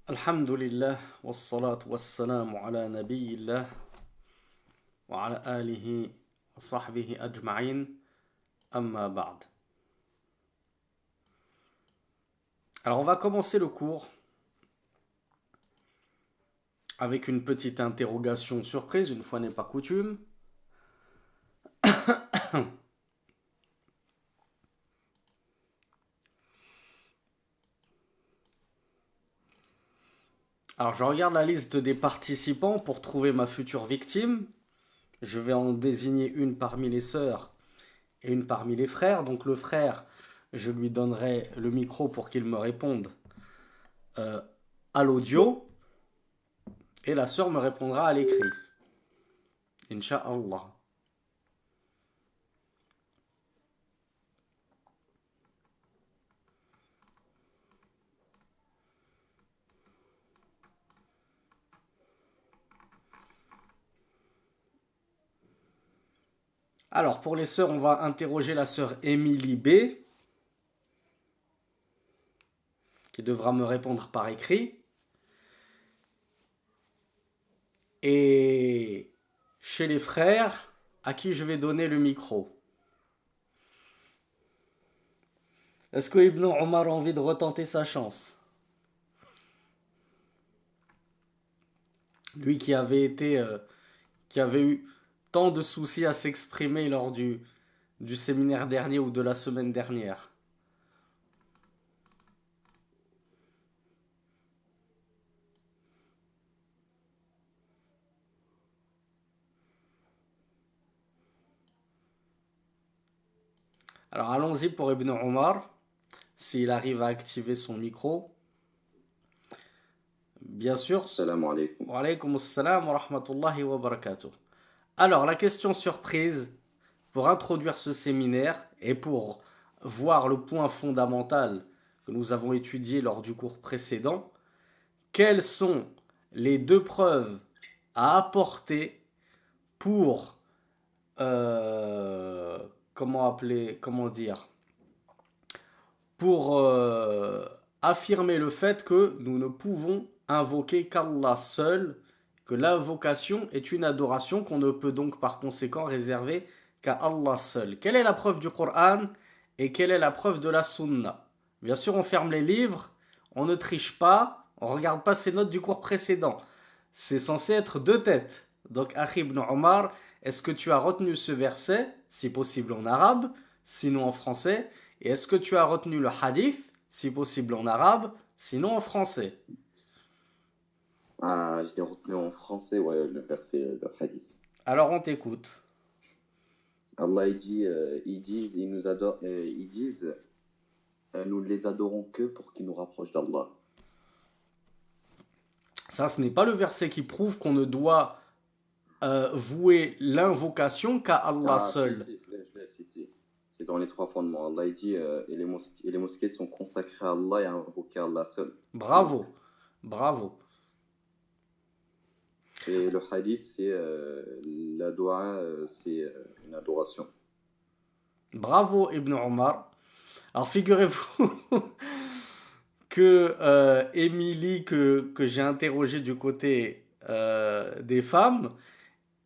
الحمد لله والصلاة والسلام على نبي الله وعلى آله وصحبه أجمعين أما بعد. Alors on va commencer le cours avec une petite interrogation surprise, une fois n'est pas coutume. Alors je regarde la liste des participants pour trouver ma future victime. Je vais en désigner une parmi les sœurs et une parmi les frères. Donc le frère, je lui donnerai le micro pour qu'il me réponde euh, à l'audio. Et la sœur me répondra à l'écrit. Inch'Allah. Alors, pour les sœurs, on va interroger la sœur Émilie B, qui devra me répondre par écrit. Et chez les frères, à qui je vais donner le micro. Est-ce que Ibn Omar a envie de retenter sa chance? Lui qui avait eu tant de soucis à s'exprimer lors du séminaire dernier ou de la semaine dernière. Alors allons-y pour Ibn Omar, s'il arrive à activer son micro. Bien sûr. Salam alaikum. Wa alaykum assalam wa rahmatullahi wa barakatuh. Alors, la question surprise, pour introduire ce séminaire et pour voir le point fondamental que nous avons étudié lors du cours précédent, quelles sont les deux preuves à apporter pour, comment dire, pour affirmer le fait que nous ne pouvons invoquer qu'Allah seul, que l'invocation est une adoration qu'on ne peut donc par conséquent réserver qu'à Allah seul. Quelle est la preuve du Coran et quelle est la preuve de la Sunna? Bien sûr, on ferme les livres, on ne triche pas, on ne regarde pas ces notes du cours précédent. C'est censé être deux têtes. Donc, Akhi ibn Omar, est-ce que tu as retenu ce verset, si possible en arabe, sinon en français? Et est-ce que tu as retenu le hadith, si possible en arabe, sinon en français? Ah, je l'ai retenu en français, ouais, le verset de hadith. Alors on t'écoute. Allah, il dit, ils nous adorent, ils disent, nous ne les adorons que pour qu'ils nous rapprochent d'Allah. Ça, ce n'est pas le verset qui prouve qu'on ne doit vouer l'invocation qu'à Allah seul. Si. C'est dans les trois fondements. Allah, il dit, et les mosquées sont consacrées à Allah et à invoquer Allah seul. Bravo, bravo. Et le hadith, c'est la doua, c'est une adoration. Bravo Ibn Omar. Alors figurez-vous que Émilie, que j'ai interrogée du côté des femmes,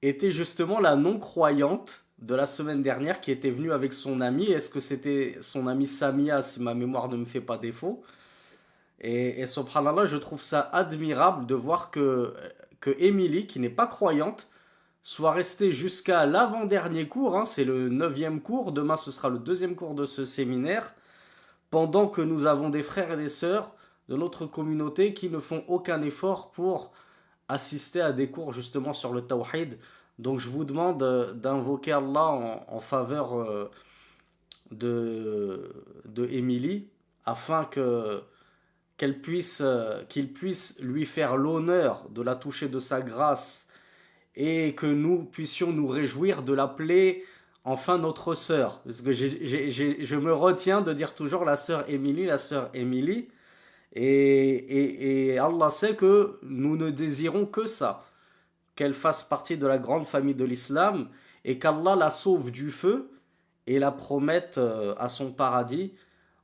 était justement la non-croyante de la semaine dernière qui était venue avec son amie. Est-ce que c'était son amie Samia, si ma mémoire ne me fait pas défaut? Et subhanallah, je trouve ça admirable de voir que Émilie, qui n'est pas croyante, soit restée jusqu'à l'avant-dernier cours, hein, c'est le 9e cours, demain ce sera le 2e cours de ce séminaire, pendant que nous avons des frères et des sœurs de notre communauté qui ne font aucun effort pour assister à des cours justement sur le tawhid. Donc je vous demande d'invoquer Allah en faveur de Émilie, afin qu'il puisse lui faire l'honneur de la toucher de sa grâce et que nous puissions nous réjouir de l'appeler enfin notre sœur. Parce que je me retiens de dire toujours la sœur Émilie, la sœur Émilie. Et Allah sait que nous ne désirons que ça, qu'elle fasse partie de la grande famille de l'islam et qu'Allah la sauve du feu et la promette à son paradis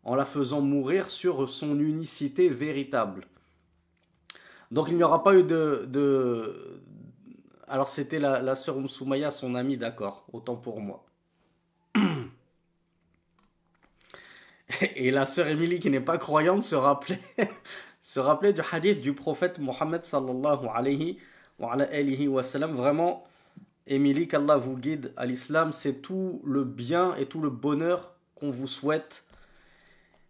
en la faisant mourir sur son unicité véritable. Donc il n'y aura pas eu Alors c'était la sœur Soumaya, son amie, d'accord, autant pour moi. Et la sœur Émilie qui n'est pas croyante se rappelait du hadith du prophète Mohammed sallallahu alayhi wa sallam. Vraiment, Émilie, qu'Allah vous guide à l'islam, c'est tout le bien et tout le bonheur qu'on vous souhaite.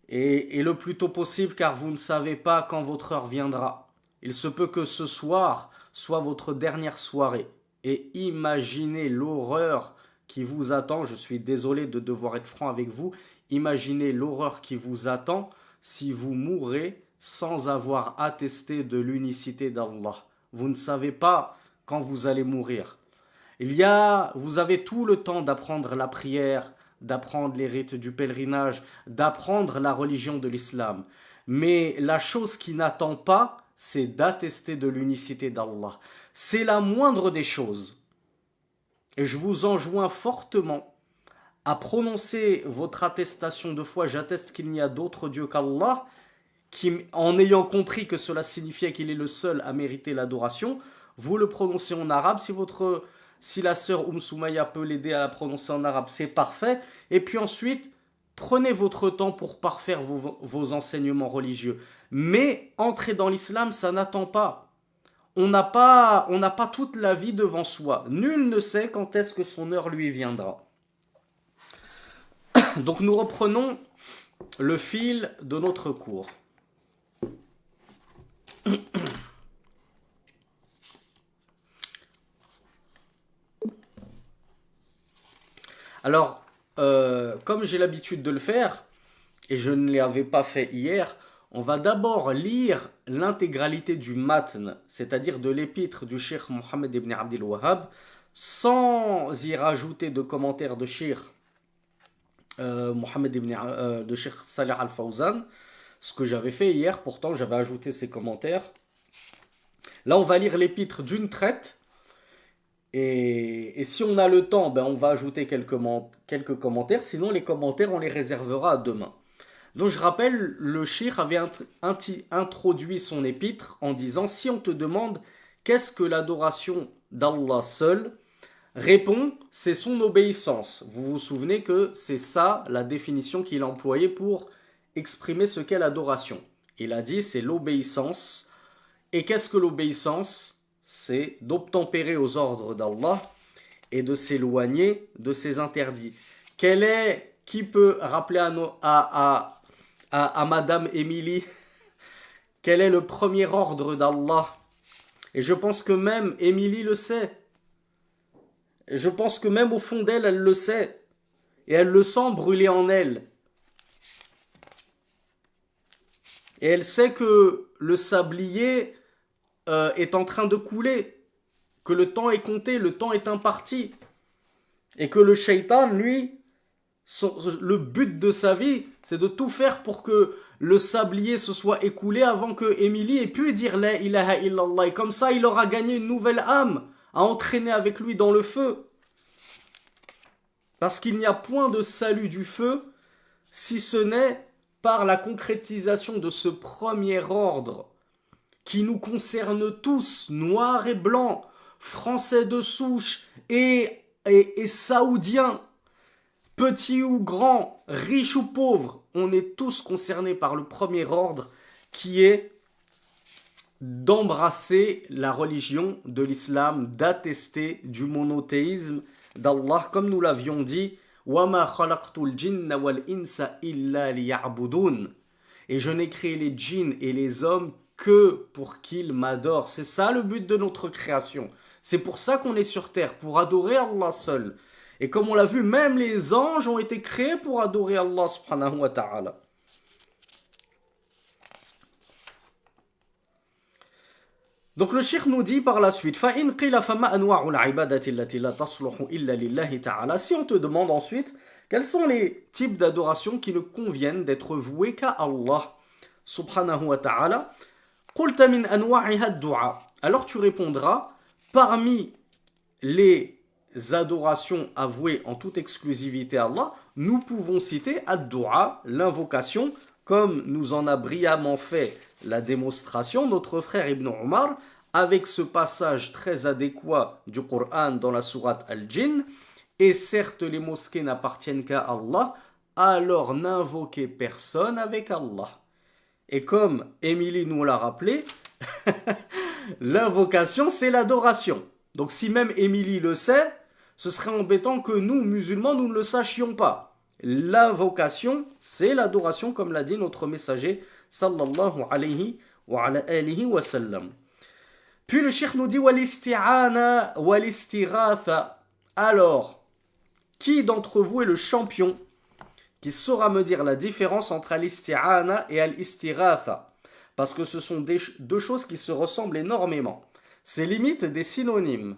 Et le plus tôt possible, car vous ne savez pas quand votre heure viendra. Il se peut que ce soir soit votre dernière soirée. Et imaginez l'horreur qui vous attend. Je suis désolé de devoir être franc avec vous. Imaginez l'horreur qui vous attend si vous mourrez sans avoir attesté de l'unicité d'Allah. Vous ne savez pas quand vous allez mourir. Vous avez tout le temps d'apprendre la prière, d'apprendre les rites du pèlerinage, d'apprendre la religion de l'islam. Mais la chose qui n'attend pas, c'est d'attester de l'unicité d'Allah. C'est la moindre des choses. Et je vous enjoins fortement à prononcer votre attestation de foi. J'atteste qu'il n'y a d'autre Dieu qu'Allah, qui, en ayant compris que cela signifiait qu'il est le seul à mériter l'adoration, vous le prononcez en arabe. Si la sœur Soumaya peut l'aider à la prononcer en arabe, c'est parfait. Et puis ensuite, prenez votre temps pour parfaire vos enseignements religieux. Mais entrer dans l'islam, ça n'attend pas. On n'a pas toute la vie devant soi. Nul ne sait quand est-ce que son heure lui viendra. Donc nous reprenons le fil de notre cours. Alors, comme j'ai l'habitude de le faire, et je ne l'avais pas fait hier, on va d'abord lire l'intégralité du matn, c'est-à-dire de l'épître du Cheikh Mohammed ibn Abdel Wahhab, sans y rajouter de commentaires de Cheikh de Cheikh Salih Al-Fawzan, ce que j'avais fait hier, pourtant j'avais ajouté ces commentaires. Là, on va lire l'épître d'une traite. Et si on a le temps, on va ajouter quelques commentaires. Sinon, les commentaires, on les réservera à demain. Donc, je rappelle, le cheikh avait introduit son épître en disant: si on te demande qu'est-ce que l'adoration d'Allah seul, réponds, c'est son obéissance. Vous vous souvenez que c'est ça la définition qu'il a employée pour exprimer ce qu'est l'adoration. Il a dit: c'est l'obéissance. Et qu'est-ce que l'obéissance ? C'est d'obtempérer aux ordres d'Allah et de s'éloigner de ses interdits. Qui peut rappeler à Madame Émilie quel est le premier ordre d'Allah? Et je pense que même Émilie le sait. Je pense que même au fond d'elle, elle le sait. Et elle le sent brûler en elle. Et elle sait que le sablier est en train de couler, que le temps est compté, le temps est imparti, et que le shaitan, lui, le but de sa vie, c'est de tout faire pour que le sablier se soit écoulé avant que Émilie ait pu dire la ilaha illallah, et comme ça il aura gagné une nouvelle âme à entraîner avec lui dans le feu. Parce qu'il n'y a point de salut du feu si ce n'est par la concrétisation de ce premier ordre qui nous concerne tous, noirs et blancs, français de souche et saoudiens, petits ou grands, riches ou pauvres. On est tous concernés par le premier ordre qui est d'embrasser la religion de l'islam, d'attester du monothéisme d'Allah, comme nous l'avions dit. وَمَا خَلَقْتُ الْجِنَّ وَالْإِنسَ إِلَّا لِيَعْبُدُونَ. Et je n'ai créé les djinns et les hommes que pour qu'ils m'adorent. C'est ça le but de notre création. C'est pour ça qu'on est sur terre, pour adorer Allah seul. Et comme on l'a vu, même les anges ont été créés pour adorer Allah subhanahu wa ta'ala. Donc le cheikh nous dit par la suite: فَإِنْ قِيلَ فَمَا أَنْوَاعُ الْعِبَادَةِ الَّتِي لَا تَصْلُحُ إِلَّا لِلَّهِ تَعَالَى. Si on te demande ensuite quels sont les types d'adoration qui ne conviennent d'être voués qu'à Allah subhanahu wa ta'ala, قُلْتَ مِنْ أَنْوَاعِهَا الدُّعَاء. Alors tu répondras, parmi les adorations avouées en toute exclusivité à Allah, nous pouvons citer ad-du'a, l'invocation, comme nous en a brillamment fait la démonstration notre frère Ibn Omar, avec ce passage très adéquat du Coran dans la sourate Al-Jinn, et certes les mosquées n'appartiennent qu'à Allah, alors n'invoquez personne avec Allah. Et comme Émilie nous l'a rappelé, l'invocation c'est l'adoration. Donc si même Émilie le sait, ce serait embêtant que nous, musulmans, nous ne le sachions pas. L'invocation, c'est l'adoration, comme l'a dit notre messager, sallallahu alayhi wa ala alihi wa sallam. Puis le cheikh nous dit, wal-isti'ana wal-istighatha. Alors, qui d'entre vous est le champion qui saura me dire la différence entre al-isti'ana et al-istighatha? Parce que ce sont deux choses qui se ressemblent énormément. C'est limite des synonymes.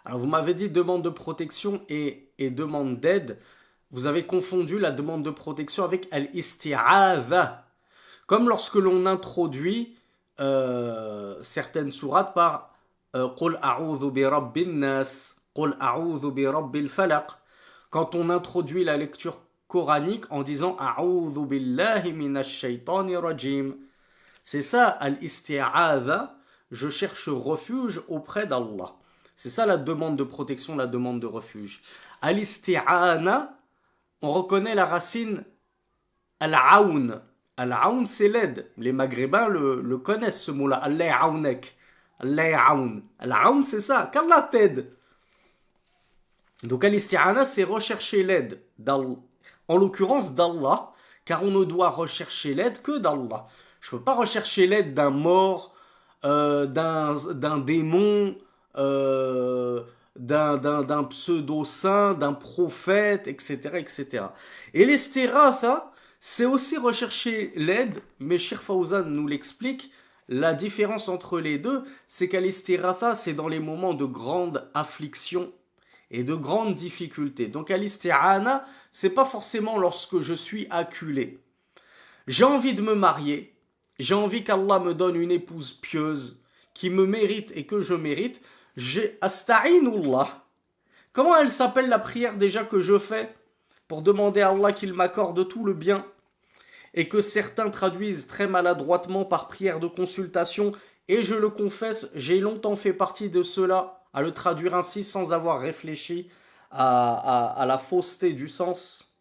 Alors vous m'avez dit demande de protection et demande d'aide. Vous avez confondu la demande de protection avec al-isti'adha. Comme lorsque l'on introduit certaines sourates par Qul a'udhu bi rabbin nas, Qul a'udhu bi rabbil falaq. Quand on introduit la lecture coranique en disant A'udhu billahi minash shaitani rajim. C'est ça al-isti'adha, je cherche refuge auprès d'Allah. C'est ça la demande de protection, la demande de refuge. Al-isti'ana, on reconnaît la racine al-aoun. Al-aoun, c'est l'aide. Les maghrébins le connaissent ce mot-là. Allah ya'aunek. Allah ya'aoun. Al-aoun, c'est ça. Qu'Allah t'aide. Donc al-isti'ana, c'est rechercher l'aide d'Allah. En l'occurrence d'Allah, car on ne doit rechercher l'aide que d'Allah. Je ne peux pas rechercher l'aide d'un mort, d'un démon, d'un pseudo-saint, d'un prophète, etc., etc. Et l'estighatha, c'est aussi rechercher l'aide, mais Cheikh Fawzan nous l'explique, la différence entre les deux, c'est qu'à l'estighatha, c'est dans les moments de grande affliction et de grandes difficultés. Donc à l'isti'ana, c'est pas forcément lorsque je suis acculé. J'ai envie de me marier, j'ai envie qu'Allah me donne une épouse pieuse, qui me mérite et que je mérite, j'ai asta'inullah. Comment elle s'appelle la prière déjà que je fais pour demander à Allah qu'il m'accorde tout le bien et que certains traduisent très maladroitement par prière de consultation et je le confesse, j'ai longtemps fait partie de ceux-là à le traduire ainsi sans avoir réfléchi à la fausseté du sens.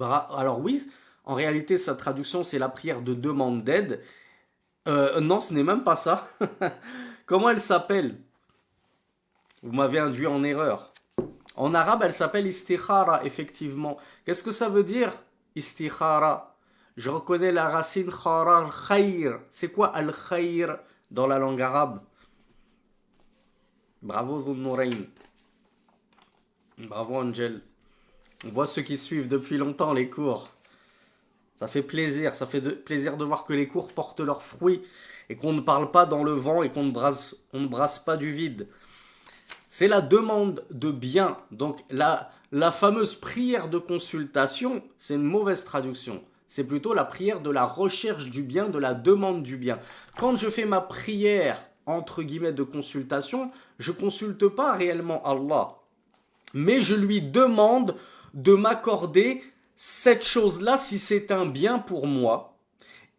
Alors oui, en réalité sa traduction c'est la prière de demande d'aide. Non, ce n'est même pas ça. Comment elle s'appelle? Vous m'avez induit en erreur. En arabe, elle s'appelle istikhara, effectivement. Qu'est-ce que ça veut dire, istikhara? Je reconnais la racine khara al-khayr. C'est quoi al-khayr dans la langue arabe? Bravo Dhun-Nourayn. Bravo Angel. On voit ceux qui suivent depuis longtemps les cours. Ça fait plaisir plaisir de voir que les cours portent leurs fruits et qu'on ne parle pas dans le vent et qu'on ne brasse pas du vide. C'est la demande de bien. Donc la fameuse prière de consultation, c'est une mauvaise traduction. C'est plutôt la prière de la recherche du bien, de la demande du bien. Quand je fais ma prière, entre guillemets, de consultation, je ne consulte pas réellement Allah. Mais je lui demande de m'accorder cette chose-là si c'est un bien pour moi.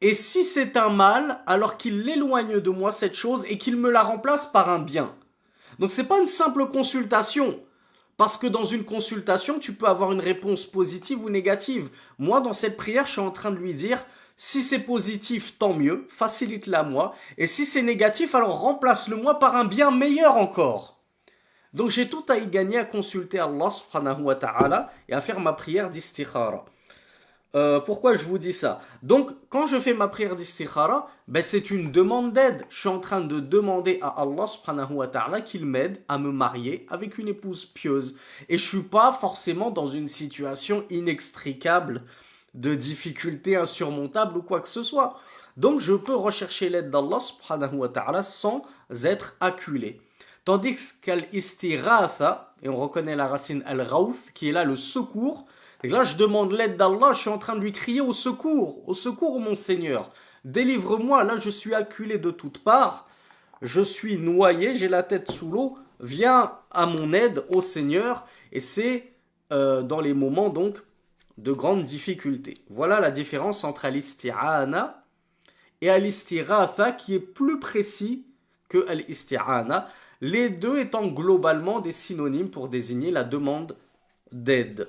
Et si c'est un mal, alors qu'il l'éloigne de moi cette chose et qu'il me la remplace par un bien. Donc c'est pas une simple consultation. Parce que dans une consultation, tu peux avoir une réponse positive ou négative. Moi, dans cette prière, je suis en train de lui dire, si c'est positif, tant mieux, facilite-la moi. Et si c'est négatif, alors remplace-le moi par un bien meilleur encore. Donc j'ai tout à y gagner à consulter Allah subhanahu wa ta'ala et à faire ma prière d'istikhara. Pourquoi je vous dis ça? Donc, quand je fais ma prière d'istikhara, c'est une demande d'aide. Je suis en train de demander à Allah subhanahu wa ta'ala qu'il m'aide à me marier avec une épouse pieuse. Et je suis pas forcément dans une situation inextricable de difficulté insurmontable ou quoi que ce soit. Donc je peux rechercher l'aide d'Allah subhanahu wa ta'ala sans être acculé. Tandis qu'al-istighatha, et on reconnaît la racine al-ghawth, qui est là le secours, et là je demande l'aide d'Allah, je suis en train de lui crier au secours mon Seigneur, délivre-moi, là je suis acculé de toutes parts, je suis noyé, j'ai la tête sous l'eau, viens à mon aide au Seigneur, et c'est dans les moments donc de grandes difficultés. Voilà la différence entre al-isti'ana et al-istighatha qui est plus précis que al-isti'ana, les deux étant globalement des synonymes pour désigner la demande d'aide.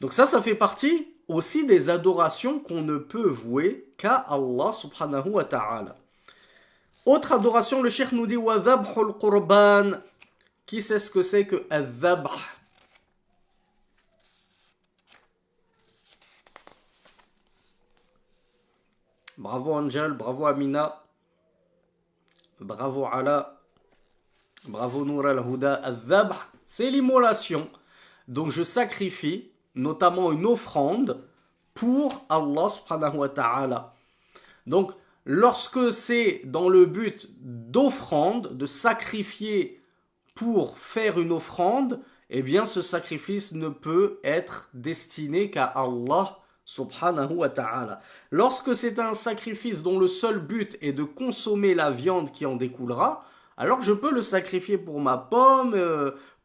Donc ça fait partie aussi des adorations qu'on ne peut vouer qu'à Allah subhanahu wa ta'ala. Autre adoration, le cheikh nous dit wa dhabhul qurban. Qui sait ce que c'est que al-dhabh? Bravo Angel, bravo Amina, bravo Ala, bravo Nour al-Huda. Al-dhabh, c'est l'immolation. Donc je sacrifie notamment une offrande pour Allah subhanahu wa ta'ala. Donc lorsque c'est dans le but d'offrande, de sacrifier pour faire une offrande, eh bien ce sacrifice ne peut être destiné qu'à Allah subhanahu wa ta'ala. Lorsque c'est un sacrifice dont le seul but est de consommer la viande qui en découlera, alors je peux le sacrifier pour ma pomme,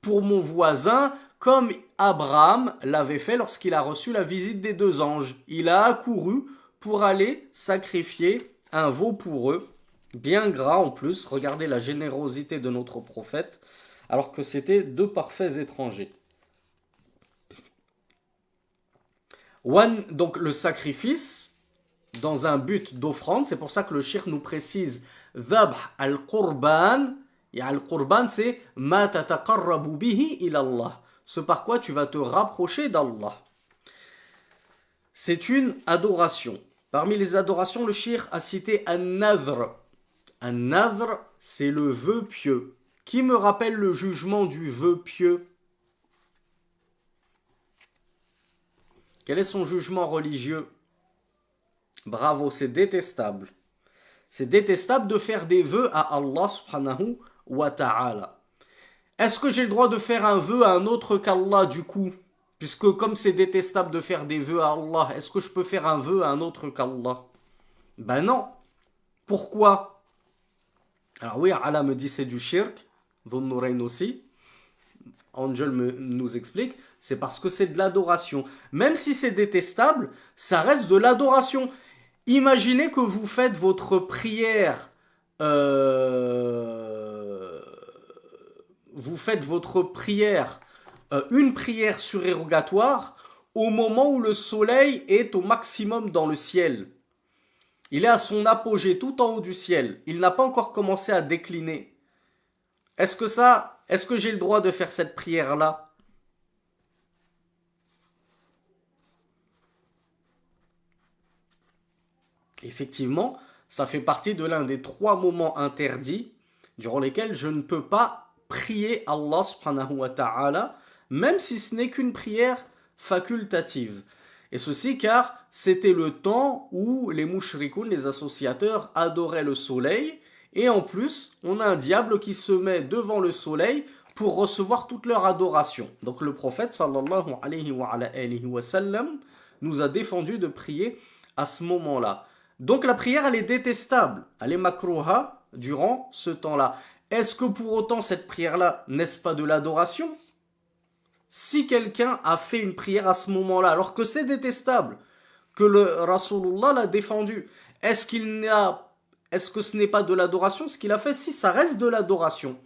pour mon voisin, comme Abraham l'avait fait lorsqu'il a reçu la visite des deux anges. Il a accouru pour aller sacrifier un veau pour eux, bien gras en plus. Regardez la générosité de notre prophète, alors que c'était deux parfaits étrangers. Donc le sacrifice dans un but d'offrande, c'est pour ça que le cheikh nous précise dhabh al-qurban. Et al-qurban c'est ma tataqarrabu bihi ila Allah, ce par quoi tu vas te rapprocher d'Allah. C'est une adoration. Parmi les adorations, le cheikh a cité an-nadhr. An-nadhr, c'est le vœu pieux. Qui me rappelle le jugement du vœu pieux? Quel est son jugement religieux? Bravo, c'est détestable. C'est détestable de faire des vœux à Allah subhanahu wa ta'ala. Est-ce que j'ai le droit de faire un vœu à un autre qu'Allah du coup? Puisque comme c'est détestable de faire des vœux à Allah, est-ce que je peux faire un vœu à un autre qu'Allah? Ben non. Pourquoi? Alors oui, Allah me dit c'est du shirk, Dhun Nurayn aussi. Angel nous explique, c'est parce que c'est de l'adoration. Même si c'est détestable, ça reste de l'adoration. Imaginez que vous faites votre prière, une prière surérogatoire au moment où le soleil est au maximum dans le ciel. Il est à son apogée tout en haut du ciel. Il n'a pas encore commencé à décliner. Est-ce que j'ai le droit de faire cette prière-là? Effectivement, ça fait partie de l'un des 3 moments interdits durant lesquels je ne peux pas prier Allah subhanahu wa ta'ala, même si ce n'est qu'une prière facultative. Et ceci car c'était le temps où les mushrikoun, les associateurs, adoraient le soleil. Et en plus, on a un diable qui se met devant le soleil pour recevoir toute leur adoration. Donc le prophète sallallahu alayhi wa sallam nous a défendu de prier à ce moment-là. Donc la prière, elle est détestable, elle est makrouha durant ce temps-là. Est-ce que pour autant cette prière-là, n'est-ce pas de l'adoration? Si quelqu'un a fait une prière à ce moment-là, alors que c'est détestable, que le Rasulullah l'a défendu, est-ce que ce n'est pas de l'adoration ce qu'il a fait? Si, ça reste de l'adoration.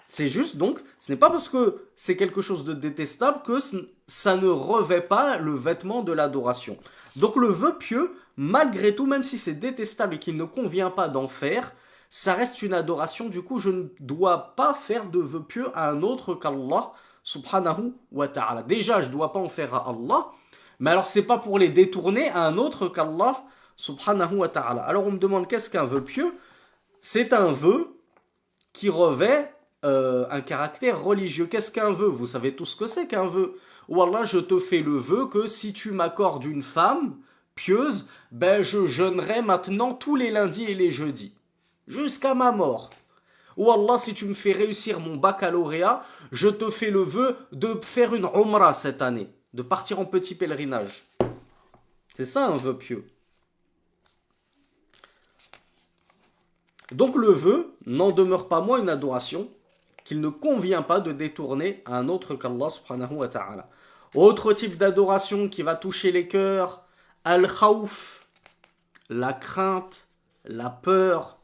C'est juste donc, ce n'est pas parce que c'est quelque chose de détestable que ça ne revêt pas le vêtement de l'adoration. Donc le vœu pieux, malgré tout, même si c'est détestable et qu'il ne convient pas d'en faire, ça reste une adoration. Du coup, je ne dois pas faire de vœu pieux à un autre qu'Allah subhanahu wa ta'ala. Déjà, je ne dois pas en faire à Allah, mais alors c'est pas pour les détourner à un autre qu'Allah subhanahu wa ta'ala. Alors on me demande qu'est-ce qu'un vœu pieux? C'est un vœu qui revêt un caractère religieux. Qu'est-ce qu'un vœu? Vous savez tout ce que c'est qu'un vœu. Ou Allah, je te fais le vœu que si tu m'accordes une femme, pieuse, ben je jeûnerai maintenant tous les lundis et les jeudis, jusqu'à ma mort. Ou Allah, si tu me fais réussir mon baccalauréat, je te fais le vœu de faire une umrah cette année, de partir en petit pèlerinage. C'est ça un vœu pieux. Donc le vœu n'en demeure pas moins une adoration qu'il ne convient pas de détourner à un autre qu'Allah subhanahu wa ta'ala. Autre type d'adoration qui va toucher les cœurs, al-khawf, la crainte, la peur.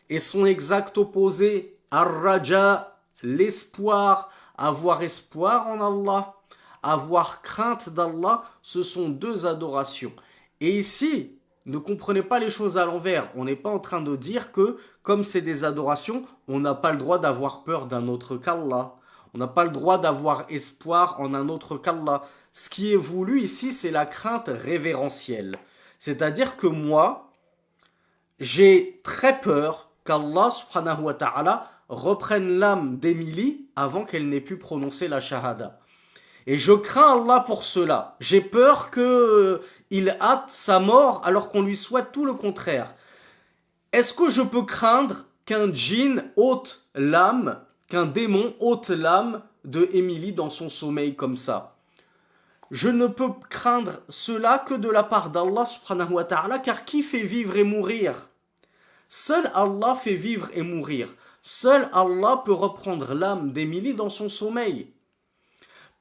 Et son exact opposé, ar-raja, l'espoir, avoir espoir en Allah, avoir crainte d'Allah, ce sont deux adorations. Et ici, ne comprenez pas les choses à l'envers. On n'est pas en train de dire que, comme c'est des adorations, on n'a pas le droit d'avoir peur d'un autre qu'Allah. On n'a pas le droit d'avoir espoir en un autre qu'Allah. Ce qui est voulu ici, c'est la crainte révérentielle. C'est-à-dire que moi, j'ai très peur qu'Allah subhanahu wa ta'ala reprenne l'âme d'Émilie avant qu'elle n'ait pu prononcer la shahada. Et je crains Allah pour cela. J'ai peur qu'il hâte sa mort alors qu'on lui souhaite tout le contraire. Est-ce que je peux craindre qu'un djinn ôte l'âme, qu'un démon ôte l'âme de Émilie dans son sommeil comme ça? Je ne peux craindre cela que de la part d'Allah subhanahu wa ta'ala, car qui fait vivre et mourir? Seul Allah fait vivre et mourir. Seul Allah peut reprendre l'âme d'Émilie dans son sommeil.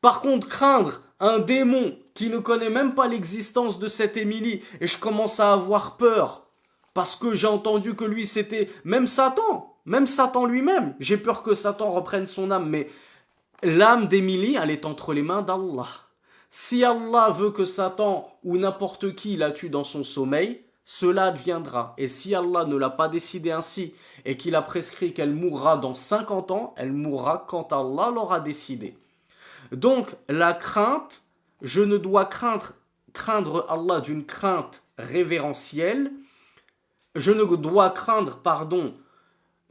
Par contre, craindre un démon qui ne connaît même pas l'existence de cette Émilie, et je commence à avoir peur, parce que j'ai entendu que lui c'était même Satan lui-même. J'ai peur que Satan reprenne son âme, mais l'âme d'Émilie, elle est entre les mains d'Allah. Si Allah veut que Satan ou n'importe qui la tue dans son sommeil, cela adviendra. Et si Allah ne l'a pas décidé ainsi, et qu'il a prescrit qu'elle mourra dans 50 ans, elle mourra quand Allah l'aura décidé. Donc, la crainte, je ne dois craindre Allah d'une crainte révérentielle. Je ne dois craindre,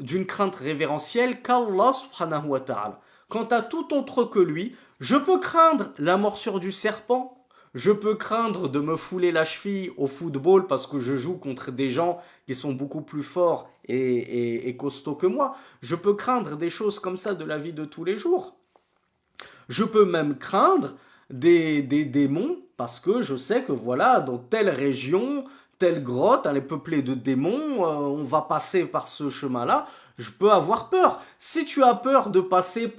d'une crainte révérentielle qu'Allah subhanahu wa ta'ala. Quant à tout autre que lui, je peux craindre la morsure du serpent. Je peux craindre de me fouler la cheville au football parce que je joue contre des gens qui sont beaucoup plus forts et costauds que moi. Je peux craindre des choses comme ça de la vie de tous les jours. Je peux même craindre des démons parce que je sais que voilà, dans telle région, telle grotte, elle est peuplée de démons, on va passer par ce chemin-là, je peux avoir peur. Si tu as peur de passer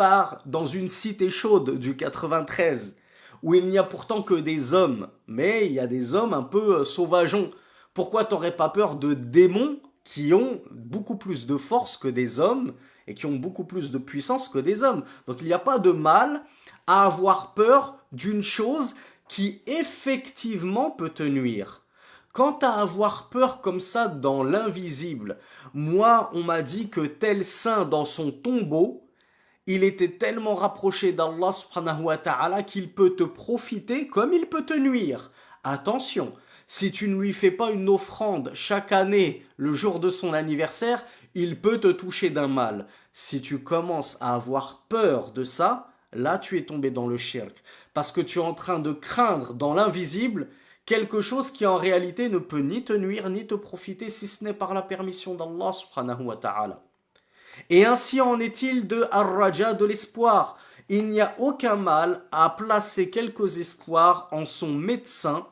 dans une cité chaude du 93, où il n'y a pourtant que des hommes, mais il y a des hommes un peu sauvageons, pourquoi t'aurais pas peur de démons qui ont beaucoup plus de force que des hommes et qui ont beaucoup plus de puissance que des hommes? Donc il n'y a pas de mal à avoir peur d'une chose qui effectivement peut te nuire. Quant à avoir peur comme ça dans l'invisible, moi on m'a dit que tel saint dans son tombeau, il était tellement rapproché d'Allah subhanahu wa ta'ala qu'il peut te profiter comme il peut te nuire. Attention, si tu ne lui fais pas une offrande chaque année le jour de son anniversaire, il peut te toucher d'un mal. Si tu commences à avoir peur de ça, là tu es tombé dans le shirk. Parce que tu es en train de craindre dans l'invisible quelque chose qui en réalité ne peut ni te nuire ni te profiter si ce n'est par la permission d'Allah subhanahu wa ta'ala. Et ainsi en est-il de ar-raja, de l'espoir. Il n'y a aucun mal à placer quelques espoirs en son médecin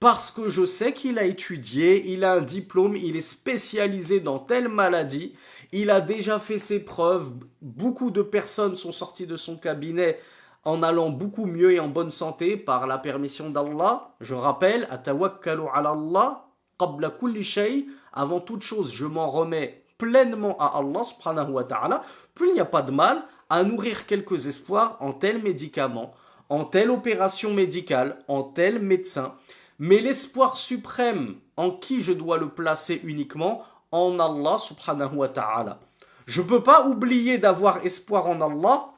parce que je sais qu'il a étudié, il a un diplôme, il est spécialisé dans telle maladie, il a déjà fait ses preuves, beaucoup de personnes sont sorties de son cabinet en allant beaucoup mieux et en bonne santé par la permission d'Allah. Je rappelle, atawakkalu ala Allah qabla kulli shay, avant toute chose, je m'en remets pleinement à Allah subhanahu wa ta'ala. Puis il n'y a pas de mal à nourrir quelques espoirs en tel médicament, en telle opération médicale, en tel médecin. Mais l'espoir suprême, en qui je dois le placer uniquement? En Allah subhanahu wa ta'ala. Je ne peux pas oublier d'avoir espoir en Allah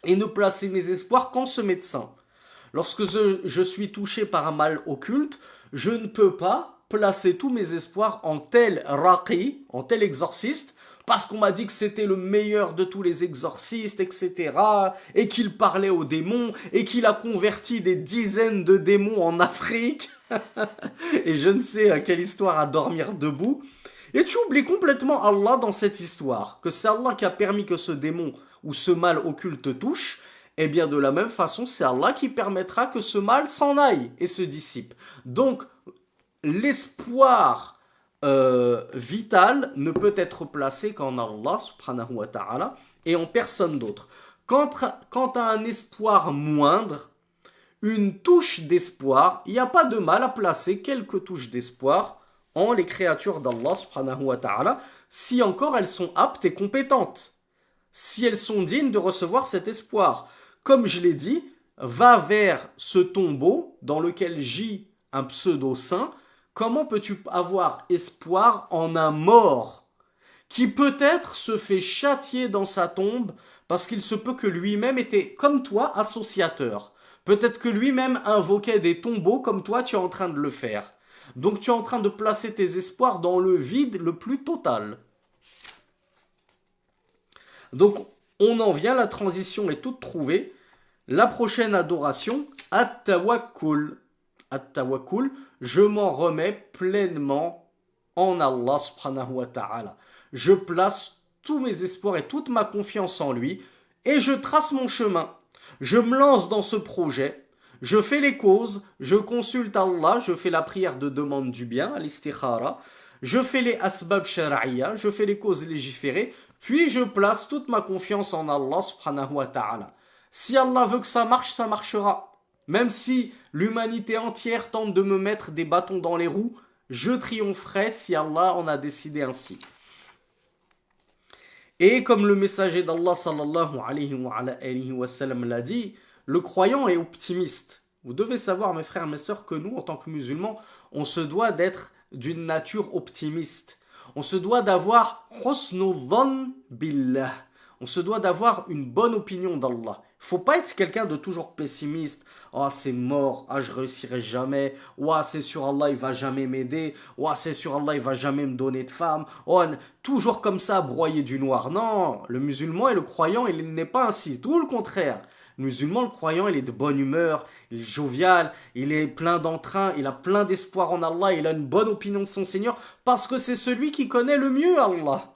et ne placer mes espoirs qu'en ce médecin. Lorsque je suis touché par un mal occulte, je ne peux pas placer tous mes espoirs en tel raqi, en tel exorciste, parce qu'on m'a dit que c'était le meilleur de tous les exorcistes, etc. Et qu'il parlait aux démons, et qu'il a converti des dizaines de démons en Afrique. Et je ne sais à quelle histoire à dormir debout. Et tu oublies complètement Allah dans cette histoire, que c'est Allah qui a permis que ce démon ou ce mal occulte te touche. Et bien de la même façon, c'est Allah qui permettra que ce mal s'en aille et se dissipe. Donc, l'espoir vital ne peut être placé qu'en Allah subhanahu wa ta'ala et en personne d'autre. Quant à un espoir moindre, une touche d'espoir, il n'y a pas de mal à placer quelques touches d'espoir en les créatures d'Allah subhanahu wa ta'ala, si encore elles sont aptes et compétentes, si elles sont dignes de recevoir cet espoir. Comme je l'ai dit, va vers ce tombeau dans lequel gît un pseudo-saint. Comment peux-tu avoir espoir en un mort qui peut-être se fait châtier dans sa tombe parce qu'il se peut que lui-même était, comme toi, associateur. Peut-être que lui-même invoquait des tombeaux comme toi tu es en train de le faire. Donc tu es en train de placer tes espoirs dans le vide le plus total. Donc on en vient, la transition est toute trouvée. La prochaine adoration, at-tawakkul. At-tawakkul, je m'en remets pleinement en Allah subhanahu wa ta'ala. Je place tous mes espoirs et toute ma confiance en lui et je trace mon chemin. Je me lance dans ce projet, je fais les causes, je consulte Allah, je fais la prière de demande du bien, l'istikhara, je fais les asbab shar'iyya, je fais les causes légiférées, puis je place toute ma confiance en Allah subhanahu wa ta'ala. Si Allah veut que ça marche, ça marchera. Même si l'humanité entière tente de me mettre des bâtons dans les roues, je triompherai si Allah en a décidé ainsi. Et comme le messager d'Allah sallallahu alayhi wa sallam l'a dit, le croyant est optimiste. Vous devez savoir, mes frères, mes sœurs, que nous, en tant que musulmans, on se doit d'être d'une nature optimiste. On se doit d'avoir husnu dhann billah. On se doit d'avoir une bonne opinion d'Allah. Il ne faut pas être quelqu'un de toujours pessimiste. Oh, c'est mort. Ah, je réussirai jamais. Oh, c'est sûr, Allah, il va jamais m'aider. Oh, c'est sûr, Allah, il va jamais me donner de femme. Oh, toujours comme ça, broyer du noir. Non, le musulman et le croyant, il n'est pas ainsi. Tout le contraire. Le musulman, le croyant, il est de bonne humeur, il est jovial, il est plein d'entrain, il a plein d'espoir en Allah, il a une bonne opinion de son Seigneur, parce que c'est celui qui connaît le mieux Allah.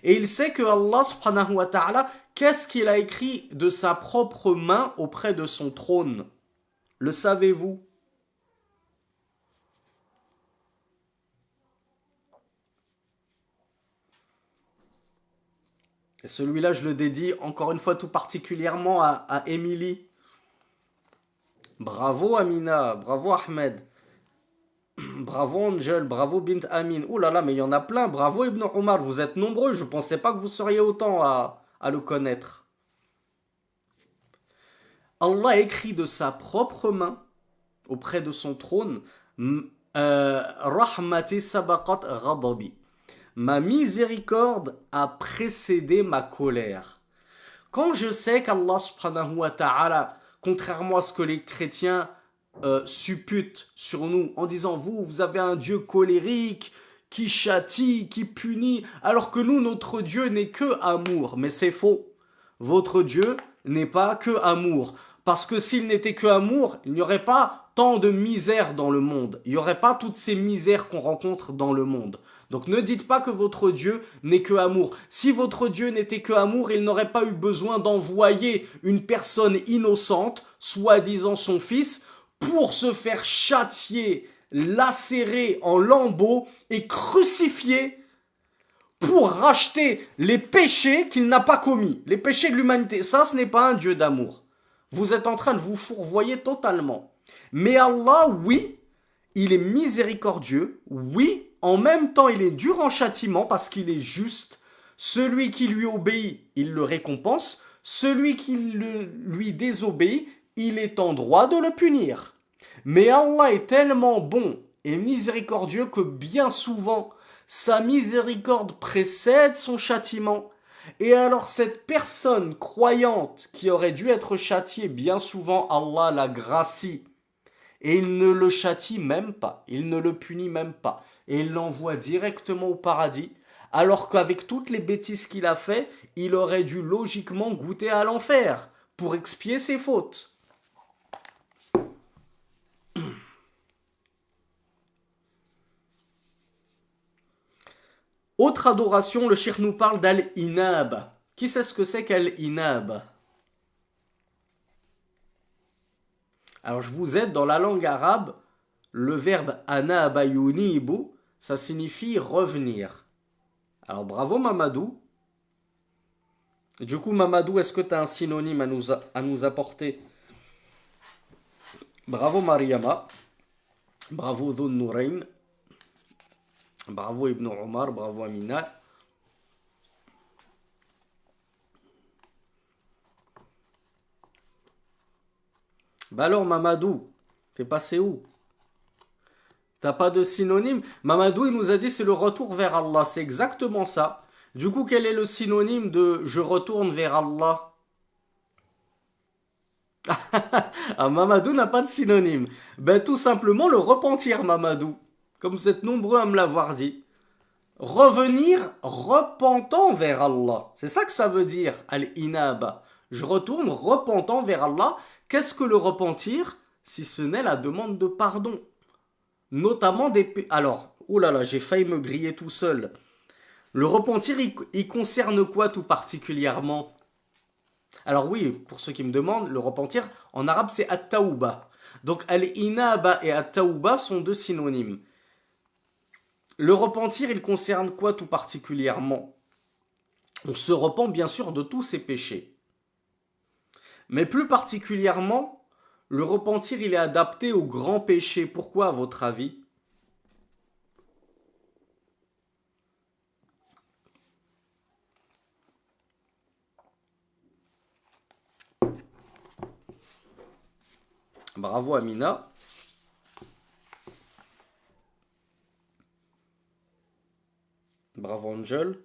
Et il sait que Allah subhanahu wa ta'ala, qu'est-ce qu'il a écrit de sa propre main auprès de son trône? Le savez-vous? Et celui-là, je le dédie encore une fois tout particulièrement à Émilie. Bravo Amina, bravo Ahmed, bravo Angel, bravo Bint Amin. Ouh là là, mais il y en a plein. Bravo Ibn Omar, vous êtes nombreux. Je ne pensais pas que vous seriez autant à le connaître. Allah écrit de sa propre main, auprès de son trône, Rahmati sabaqat ghadabi. Ma miséricorde a précédé ma colère. Quand je sais qu'Allah subhanahu wa ta'ala, contrairement à ce que les chrétiens supputent sur nous, en disant vous avez un Dieu colérique, qui châtie, qui punit, alors que nous, notre Dieu n'est que amour. Mais c'est faux. Votre Dieu n'est pas que amour. Parce que s'il n'était que amour, il n'y aurait pas tant de misère dans le monde. Il n'y aurait pas toutes ces misères qu'on rencontre dans le monde. Donc ne dites pas que votre Dieu n'est que amour. Si votre Dieu n'était que amour, il n'aurait pas eu besoin d'envoyer une personne innocente, soi-disant son fils, pour se faire châtier, lacérer en lambeaux et crucifier pour racheter les péchés qu'il n'a pas commis, les péchés de l'humanité. Ça, ce n'est pas un Dieu d'amour. Vous êtes en train de vous fourvoyer totalement. Mais Allah, oui, il est miséricordieux, oui, en même temps il est dur en châtiment parce qu'il est juste. Celui qui lui obéit, il le récompense. Celui qui lui désobéit, il est en droit de le punir. Mais Allah est tellement bon et miséricordieux que bien souvent, sa miséricorde précède son châtiment. Et alors cette personne croyante qui aurait dû être châtiée, bien souvent Allah la gracie. Et il ne le châtie même pas, il ne le punit même pas. Et il l'envoie directement au paradis Alors qu'avec toutes les bêtises qu'il a fait, il aurait dû logiquement goûter à l'enfer pour expier ses fautes. Autre adoration, le cheikh nous parle d'Al-Inab. Qui sait ce que c'est qu'Al-Inab? Alors je vous aide, dans la langue arabe, le verbe anaba yunibu, ça signifie revenir. Alors bravo Mamadou. Du coup Mamadou, est-ce que tu as un synonyme à nous apporter? Bravo Mariama. Bravo Dhun Nourain. Bravo Ibn Omar. Bravo Amina. Bah alors Mamadou, t'es passé où? T'as pas de synonyme? Mamadou il nous a dit c'est le retour vers Allah, c'est exactement ça. Du coup quel est le synonyme de je retourne vers Allah? Ah Mamadou n'a pas de synonyme. Ben tout simplement le repentir Mamadou. Comme vous êtes nombreux à me l'avoir dit. Revenir repentant vers Allah. C'est ça que ça veut dire, al-inaba. Je retourne repentant vers Allah. Qu'est-ce que le repentir si ce n'est la demande de pardon? Notamment des... Alors, oh là là, j'ai failli me griller tout seul. Le repentir, il concerne quoi tout particulièrement? Alors oui, pour ceux qui me demandent, le repentir, en arabe, c'est at-tawba. Donc al-inaba et at-tawba sont deux synonymes. Le repentir, il concerne quoi tout particulièrement? On se repent bien sûr de tous ses péchés. Mais plus particulièrement, le repentir, il est adapté aux grands péchés. Pourquoi, à votre avis? Bravo Amina. Bravo Angel.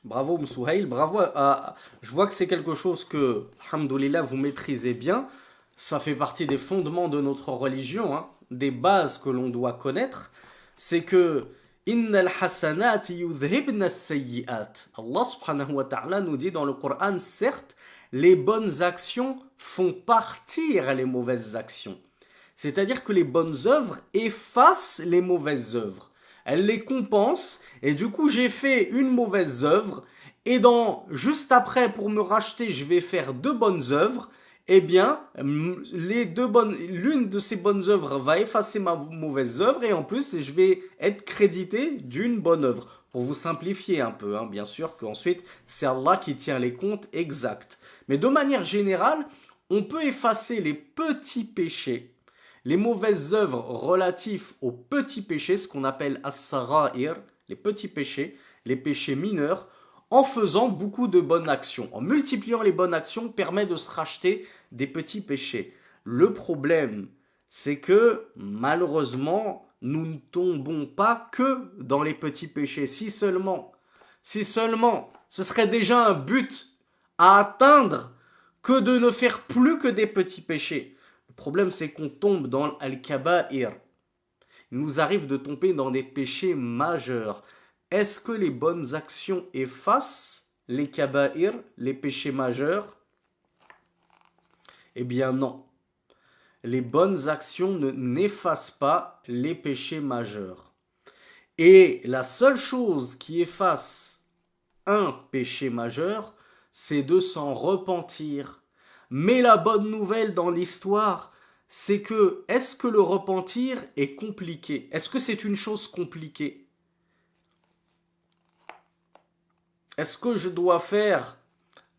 Bravo Msouhail. Bravo à... Je vois que c'est quelque chose que, alhamdoulilah, vous maîtrisez bien. Ça fait partie des fondements de notre religion, hein, des bases que l'on doit connaître. C'est que Innal hasanat yudhibna sayyi'at. Allah subhanahu wa ta'ala nous dit dans le Coran, certes, les bonnes actions font partir les mauvaises actions. C'est-à-dire que les bonnes œuvres effacent les mauvaises œuvres. Elles les compensent et du coup j'ai fait une mauvaise œuvre et juste après pour me racheter je vais faire deux bonnes œuvres. Eh bien, l'une de ces bonnes œuvres va effacer ma mauvaise œuvre et en plus je vais être crédité d'une bonne œuvre. Pour vous simplifier un peu, hein, bien sûr qu'ensuite c'est Allah qui tient les comptes exacts. Mais de manière générale, on peut effacer les petits péchés, les mauvaises œuvres relatives aux petits péchés, ce qu'on appelle as-sara'ir, les petits péchés, les péchés mineurs, en faisant beaucoup de bonnes actions. En multipliant les bonnes actions permet de se racheter des petits péchés. Le problème, c'est que malheureusement, nous ne tombons pas que dans les petits péchés. Si seulement, ce serait déjà un but à atteindre que de ne faire plus que des petits péchés. Le problème, c'est qu'on tombe dans al-kaba'ir. Il nous arrive de tomber dans des péchés majeurs. Est-ce que les bonnes actions effacent les kaba'ir, les péchés majeurs? Eh bien non. Les bonnes actions n'effacent pas les péchés majeurs. Et la seule chose qui efface un péché majeur, c'est de s'en repentir. Mais la bonne nouvelle dans l'histoire, c'est que est-ce que le repentir est compliqué? Est-ce que c'est une chose compliquée? Est-ce que je dois faire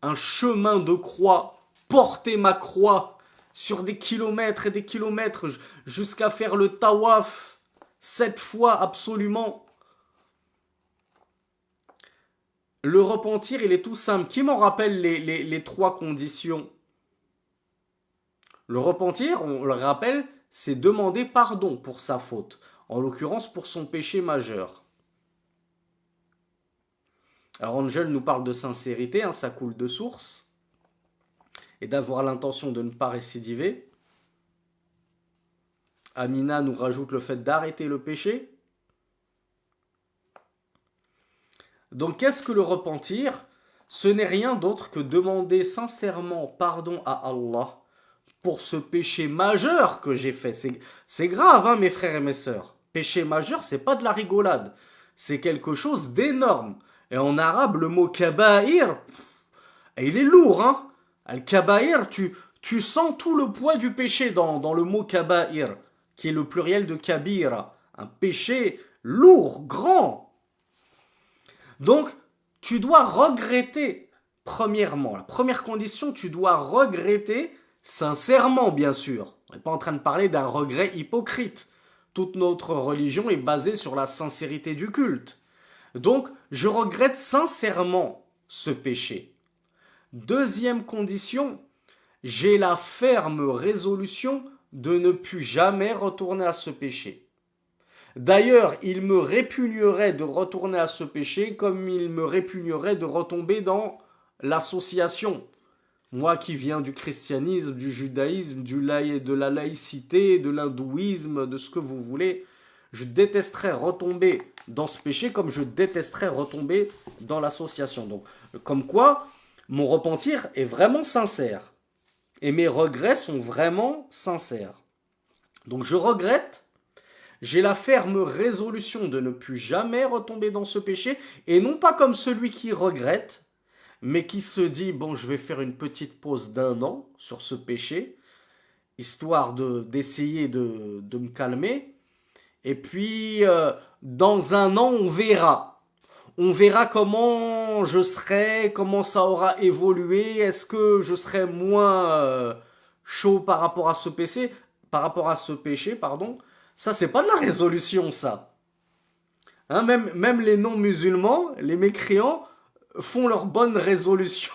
un chemin de croix, porter ma croix sur des kilomètres et des kilomètres jusqu'à faire le tawaf 7 fois absolument? Le repentir, il est tout simple. Qui m'en rappelle les trois conditions? Le repentir, on le rappelle, c'est demander pardon pour sa faute, en l'occurrence pour son péché majeur. Alors Angel nous parle de sincérité, hein, ça coule de source, et d'avoir l'intention de ne pas récidiver. Amina nous rajoute le fait d'arrêter le péché. Donc qu'est-ce que le repentir? Ce n'est rien d'autre que demander sincèrement pardon à Allah pour ce péché majeur que j'ai fait. C'est grave, hein, mes frères et mes sœurs. Péché majeur, c'est pas de la rigolade. C'est quelque chose d'énorme. Et en arabe, le mot kaba'ir, il est lourd, hein. Al-kaba'ir, tu sens tout le poids du péché dans le mot kaba'ir, qui est le pluriel de kabira. Un péché lourd, grand. Donc, tu dois regretter, premièrement, la première condition, tu dois regretter sincèrement, bien sûr. On n'est pas en train de parler d'un regret hypocrite. Toute notre religion est basée sur la sincérité du culte. Donc, je regrette sincèrement ce péché. Deuxième condition, j'ai la ferme résolution de ne plus jamais retourner à ce péché. D'ailleurs, il me répugnerait de retourner à ce péché comme il me répugnerait de retomber dans l'association. Moi qui viens du christianisme, du judaïsme, de la laïcité, de l'hindouisme, de ce que vous voulez, je détesterais retomber dans ce péché comme je détesterais retomber dans l'association. Donc, comme quoi, mon repentir est vraiment sincère. Et mes regrets sont vraiment sincères. Donc je regrette, j'ai la ferme résolution de ne plus jamais retomber dans ce péché, et non pas comme celui qui regrette, mais qui se dit, bon, je vais faire une petite pause d'1 an sur ce péché, histoire d'essayer de me calmer, et puis dans 1 an, on verra. On verra comment je serai, comment ça aura évolué, est-ce que je serai moins chaud par rapport à ce péché, pardon. Ça, c'est pas de la résolution, ça. Hein, même les non-musulmans, les mécréants, font leur bonne résolution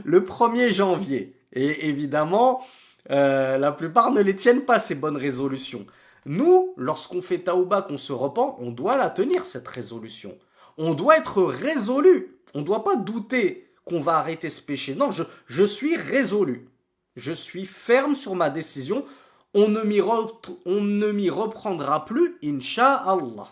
le 1er janvier. Et évidemment, la plupart ne les tiennent pas, ces bonnes résolutions. Nous, lorsqu'on fait taouba, qu'on se repent, on doit la tenir, cette résolution. On doit être résolu. On ne doit pas douter qu'on va arrêter ce péché. Non, je suis résolu. Je suis ferme sur ma décision. On ne m'y reprendra plus, Inch'Allah.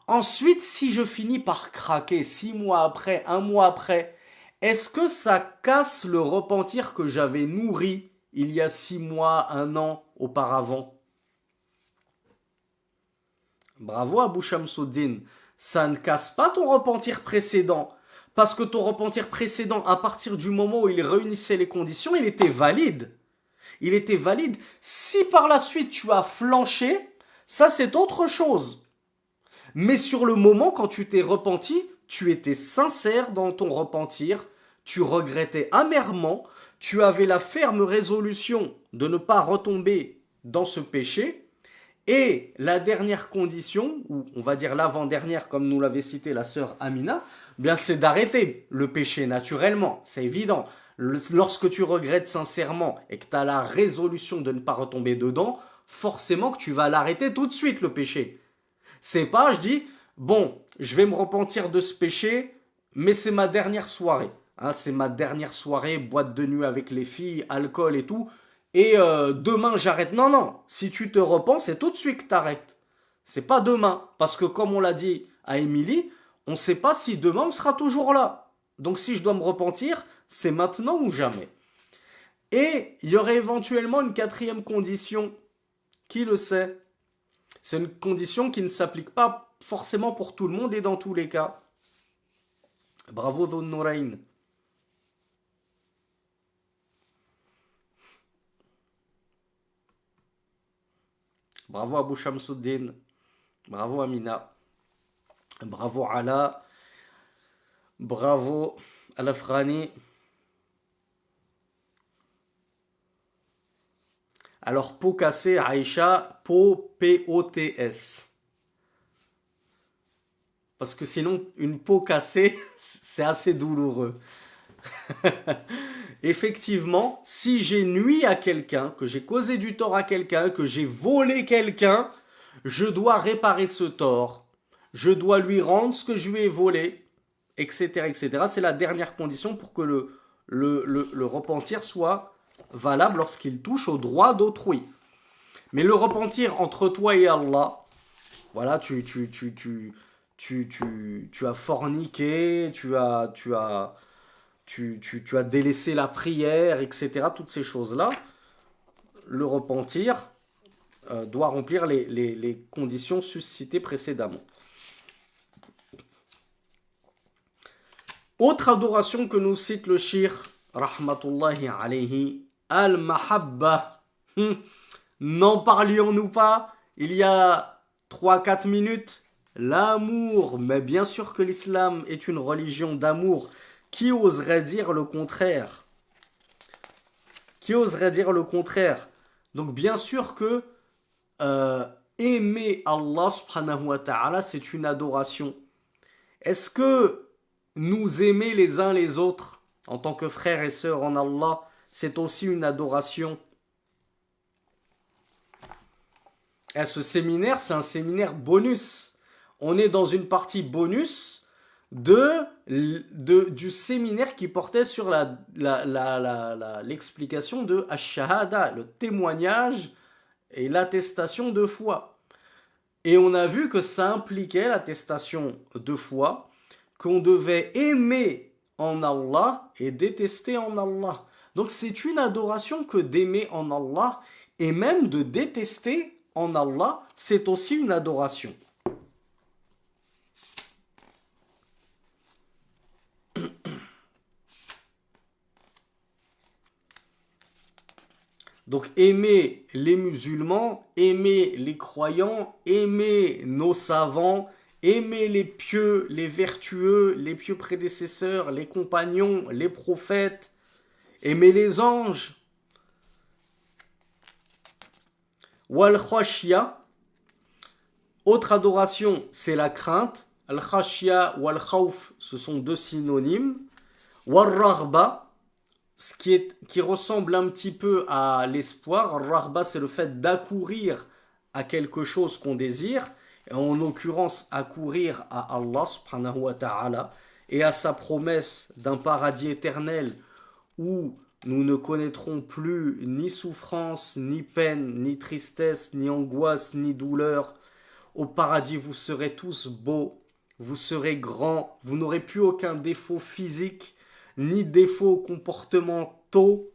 Ensuite, si je finis par craquer 6 mois après, 1 mois après, est-ce que ça casse le repentir que j'avais nourri il y a 6 mois, 1 an auparavant? Bravo Abou Shamsuddin. Ça ne casse pas ton repentir précédent. Parce que ton repentir précédent, à partir du moment où il réunissait les conditions, il était valide. Il était valide. Si par la suite tu as flanché, ça c'est autre chose. Mais sur le moment, quand tu t'es repenti, tu étais sincère dans ton repentir, tu regrettais amèrement, tu avais la ferme résolution de ne pas retomber dans ce péché. Et la dernière condition, ou on va dire l'avant-dernière, comme nous l'avait cité la sœur Amina, bien c'est d'arrêter le péché naturellement, c'est évident. Lorsque tu regrettes sincèrement et que tu as la résolution de ne pas retomber dedans, forcément que tu vas l'arrêter tout de suite le péché. C'est pas, je dis, bon, je vais me repentir de ce péché, mais c'est ma dernière soirée. Hein, c'est ma dernière soirée, boîte de nuit avec les filles, alcool et tout. Et demain j'arrête. Non, non, si tu te repens, c'est tout de suite que t'arrêtes. C'est pas demain. Parce que comme on l'a dit à Émilie, on ne sait pas si demain on sera toujours là. Donc si je dois me repentir, c'est maintenant ou jamais. Et il y aurait éventuellement une 4e condition. Qui le sait? C'est une condition qui ne s'applique pas forcément pour tout le monde et dans tous les cas. Bravo Dhun Nourayn. Bravo Abou Shamsuddin. Bravo Amina. Bravo Ala. Bravo Al-Afghani. Alors, peau cassée, Aïcha, peau, P-O-T-S. Parce que sinon, une peau cassée, c'est assez douloureux. Effectivement, si j'ai nui à quelqu'un, que j'ai causé du tort à quelqu'un, que j'ai volé quelqu'un, je dois réparer ce tort. Je dois lui rendre ce que je lui ai volé, etc., etc. C'est la dernière condition pour que le repentir soit valable lorsqu'il touche au droit d'autrui. Mais le repentir entre toi et Allah, voilà, tu tu as forniqué, tu as délaissé la prière, etc. Toutes ces choses-là, le repentir doit remplir les conditions suscitées précédemment. Autre adoration que nous cite le shir, rahmatullahi alayhi, al-mahabba. N'en parlions-nous pas il y a 3-4 minutes? L'amour, mais bien sûr que l'islam est une religion d'amour. Qui oserait dire le contraire? Qui oserait dire le contraire? Donc bien sûr que aimer Allah subhanahu wa ta'ala, c'est une adoration. Est-ce que nous aimer les uns les autres en tant que frères et sœurs en Allah, c'est aussi une adoration? Et ce séminaire, c'est un séminaire bonus. On est dans une partie bonus du séminaire qui portait sur l'explication de Ash-Shahada, le témoignage et l'attestation de foi. Et on a vu que ça impliquait l'attestation de foi, qu'on devait aimer en Allah et détester en Allah. Donc c'est une adoration que d'aimer en Allah et même de détester en Allah, c'est aussi une adoration. Donc aimer les musulmans, aimer les croyants, aimer nos savants, aimer les pieux, les vertueux, les pieux prédécesseurs, les compagnons, les prophètes, aimer les anges. Wal khashya, autre adoration, c'est la crainte. Al khashya wal khawf, ce sont deux synonymes. Wal raghba, ce qui ressemble un petit peu à l'espoir. Al raghba, c'est le fait d'accourir à quelque chose qu'on désire. Et en l'occurrence, accourir à Allah subhanahu wa ta'ala et à sa promesse d'un paradis éternel où nous ne connaîtrons plus ni souffrance, ni peine, ni tristesse, ni angoisse, ni douleur. Au paradis, vous serez tous beaux, vous serez grands, vous n'aurez plus aucun défaut physique, ni défaut comportementaux.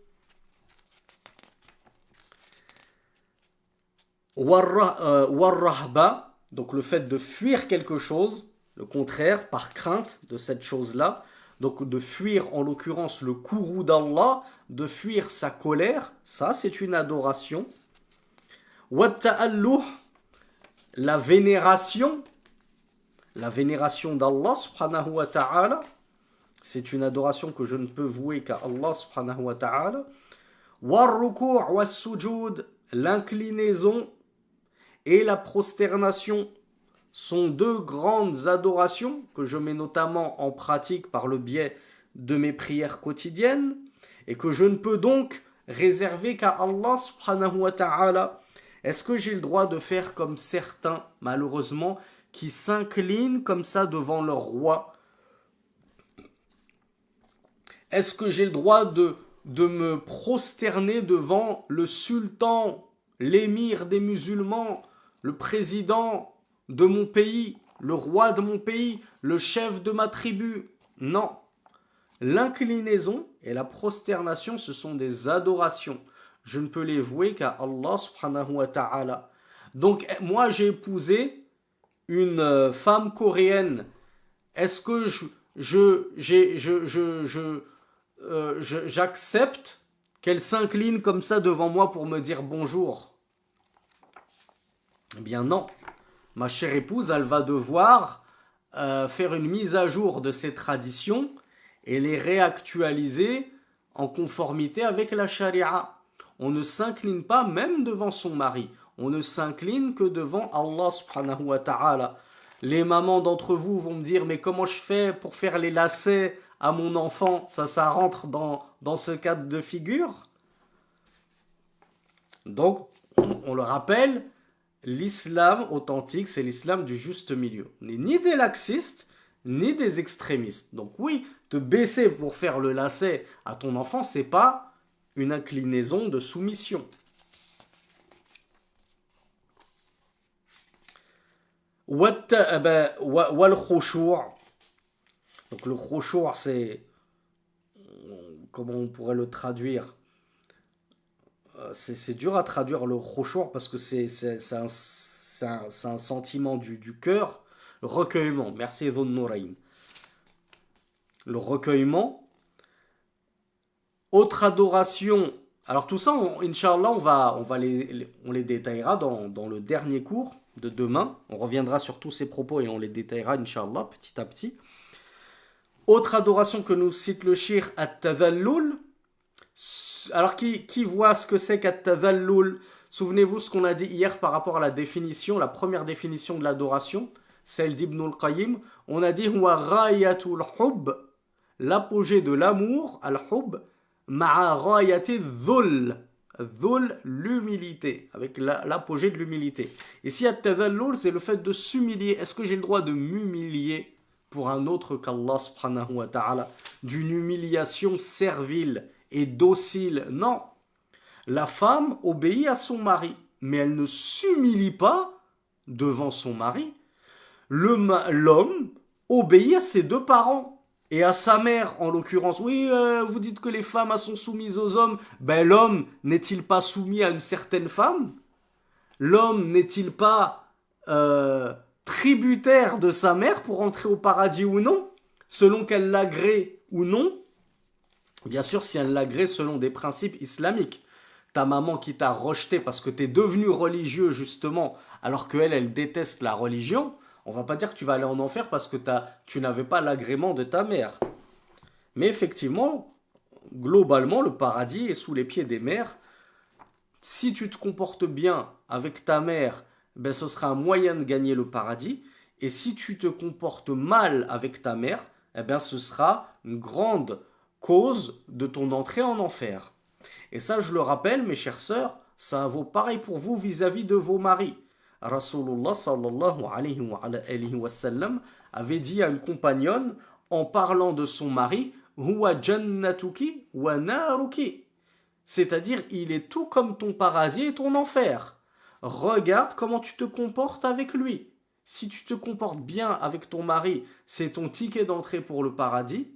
Warrahba, donc le fait de fuir quelque chose, le contraire, par crainte de cette chose-là. Donc de fuir en l'occurrence le courroux d'Allah, de fuir sa colère, ça c'est une adoration. Watta'alluh, la vénération d'Allah subhanahu wa ta'ala, c'est une adoration que je ne peux vouer qu'à Allah subhanahu wa ta'ala. Warruku' was-sujud, l'inclinaison et la prosternation sont deux grandes adorations que je mets notamment en pratique par le biais de mes prières quotidiennes et que je ne peux donc réserver qu'à Allah subhanahu wa ta'ala. Est-ce que j'ai le droit de faire comme certains, malheureusement, qui s'inclinent comme ça devant leur roi? Est-ce que j'ai le droit de me prosterner devant le sultan, l'émir des musulmans, le président de mon pays, le roi de mon pays, le chef de ma tribu? Non. L'inclinaison et la prosternation, ce sont des adorations. Je ne peux les vouer qu'à Allah subhanahu wa ta'ala. Donc, moi, j'ai épousé une femme coréenne. Est-ce que j'accepte qu'elle s'incline comme ça devant moi pour me dire bonjour? Eh bien non. Ma chère épouse, elle va devoir faire une mise à jour de ses traditions et les réactualiser en conformité avec la charia. On ne s'incline pas même devant son mari. On ne s'incline que devant Allah subhanahu wa ta'ala. Les mamans d'entre vous vont me dire, mais comment je fais pour faire les lacets à mon enfant? Ça rentre dans ce cadre de figure. Donc, on le rappelle, l'islam authentique, c'est l'islam du juste milieu. On n'est ni des laxistes, ni des extrémistes. Donc oui, te baisser pour faire le lacet à ton enfant, c'est pas une inclinaison de soumission. Wal khushu'. Donc le khushu' c'est, comment on pourrait le traduire? C'est dur à traduire le khushu' parce que c'est un sentiment du cœur. Le recueillement, merci Dhun Nourayn. Le recueillement. Autre adoration. Alors tout ça, Inch'Allah, on les détaillera dans le dernier cours de demain. On reviendra sur tous ces propos et on les détaillera, Inch'Allah, petit à petit. Autre adoration que nous cite le shir, at-tadhallul. Alors qui voit ce que c'est qu'at-tadhallul? Souvenez-vous ce qu'on a dit hier par rapport à la définition, la première définition de l'adoration, celle d'Ibn al-Qayyim. On a dit huwa ghayatul hubb, l'apogée de l'amour, al-hubb, ma'a ghayati dhul, dhul, l'humilité, avec l'apogée de l'humilité. Ici, at-tadhallul, c'est le fait de s'humilier. Est-ce que j'ai le droit de m'humilier pour un autre qu'Allah subhanahu wa ta'ala, d'une humiliation servile et docile? Non. La femme obéit à son mari, mais elle ne s'humilie pas devant son mari. L'homme obéit à ses deux parents et à sa mère, en l'occurrence. Oui, vous dites que les femmes sont soumises aux hommes. Ben, l'homme n'est-il pas soumis à une certaine femme? L'homme n'est-il pas tributaire de sa mère pour entrer au paradis ou non, selon qu'elle l'agrée ou non? Bien sûr, si elle l'agrée selon des principes islamiques. Ta maman qui t'a rejeté parce que tu es devenu religieux justement, alors qu'elle, elle déteste la religion, on va pas dire que tu vas aller en enfer parce que tu n'avais pas l'agrément de ta mère. Mais effectivement, globalement, le paradis est sous les pieds des mères. Si tu te comportes bien avec ta mère, ben ce sera un moyen de gagner le paradis. Et si tu te comportes mal avec ta mère, eh ben ce sera une grande cause de ton entrée en enfer. Et ça, je le rappelle, mes chères sœurs, ça vaut pareil pour vous vis-à-vis de vos maris. Rasulullah sallallahu alayhi wa sallam avait dit à une compagnonne, en parlant de son mari, huwa jannatuki wa naruki. C'est-à-dire, il est tout comme ton paradis et ton enfer. Regarde comment tu te comportes avec lui. Si tu te comportes bien avec ton mari, c'est ton ticket d'entrée pour le paradis.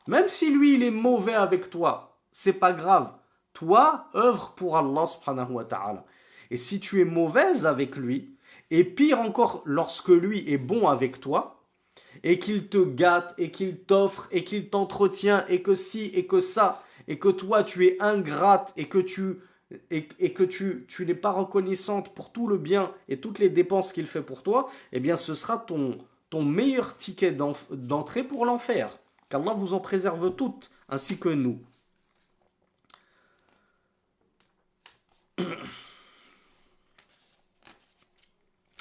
Même si lui, il est mauvais avec toi, c'est pas grave. Toi, œuvre pour Allah subhanahu wa ta'ala. Et si tu es mauvaise avec lui, et pire encore lorsque lui est bon avec toi, et qu'il te gâte, et qu'il t'offre, et qu'il t'entretient, et que si, et que ça, et que toi tu es ingrate, et que tu n'es pas reconnaissante pour tout le bien et toutes les dépenses qu'il fait pour toi, eh bien ce sera ton meilleur ticket d'entrée pour l'enfer. Qu'Allah vous en préserve toutes, ainsi que nous.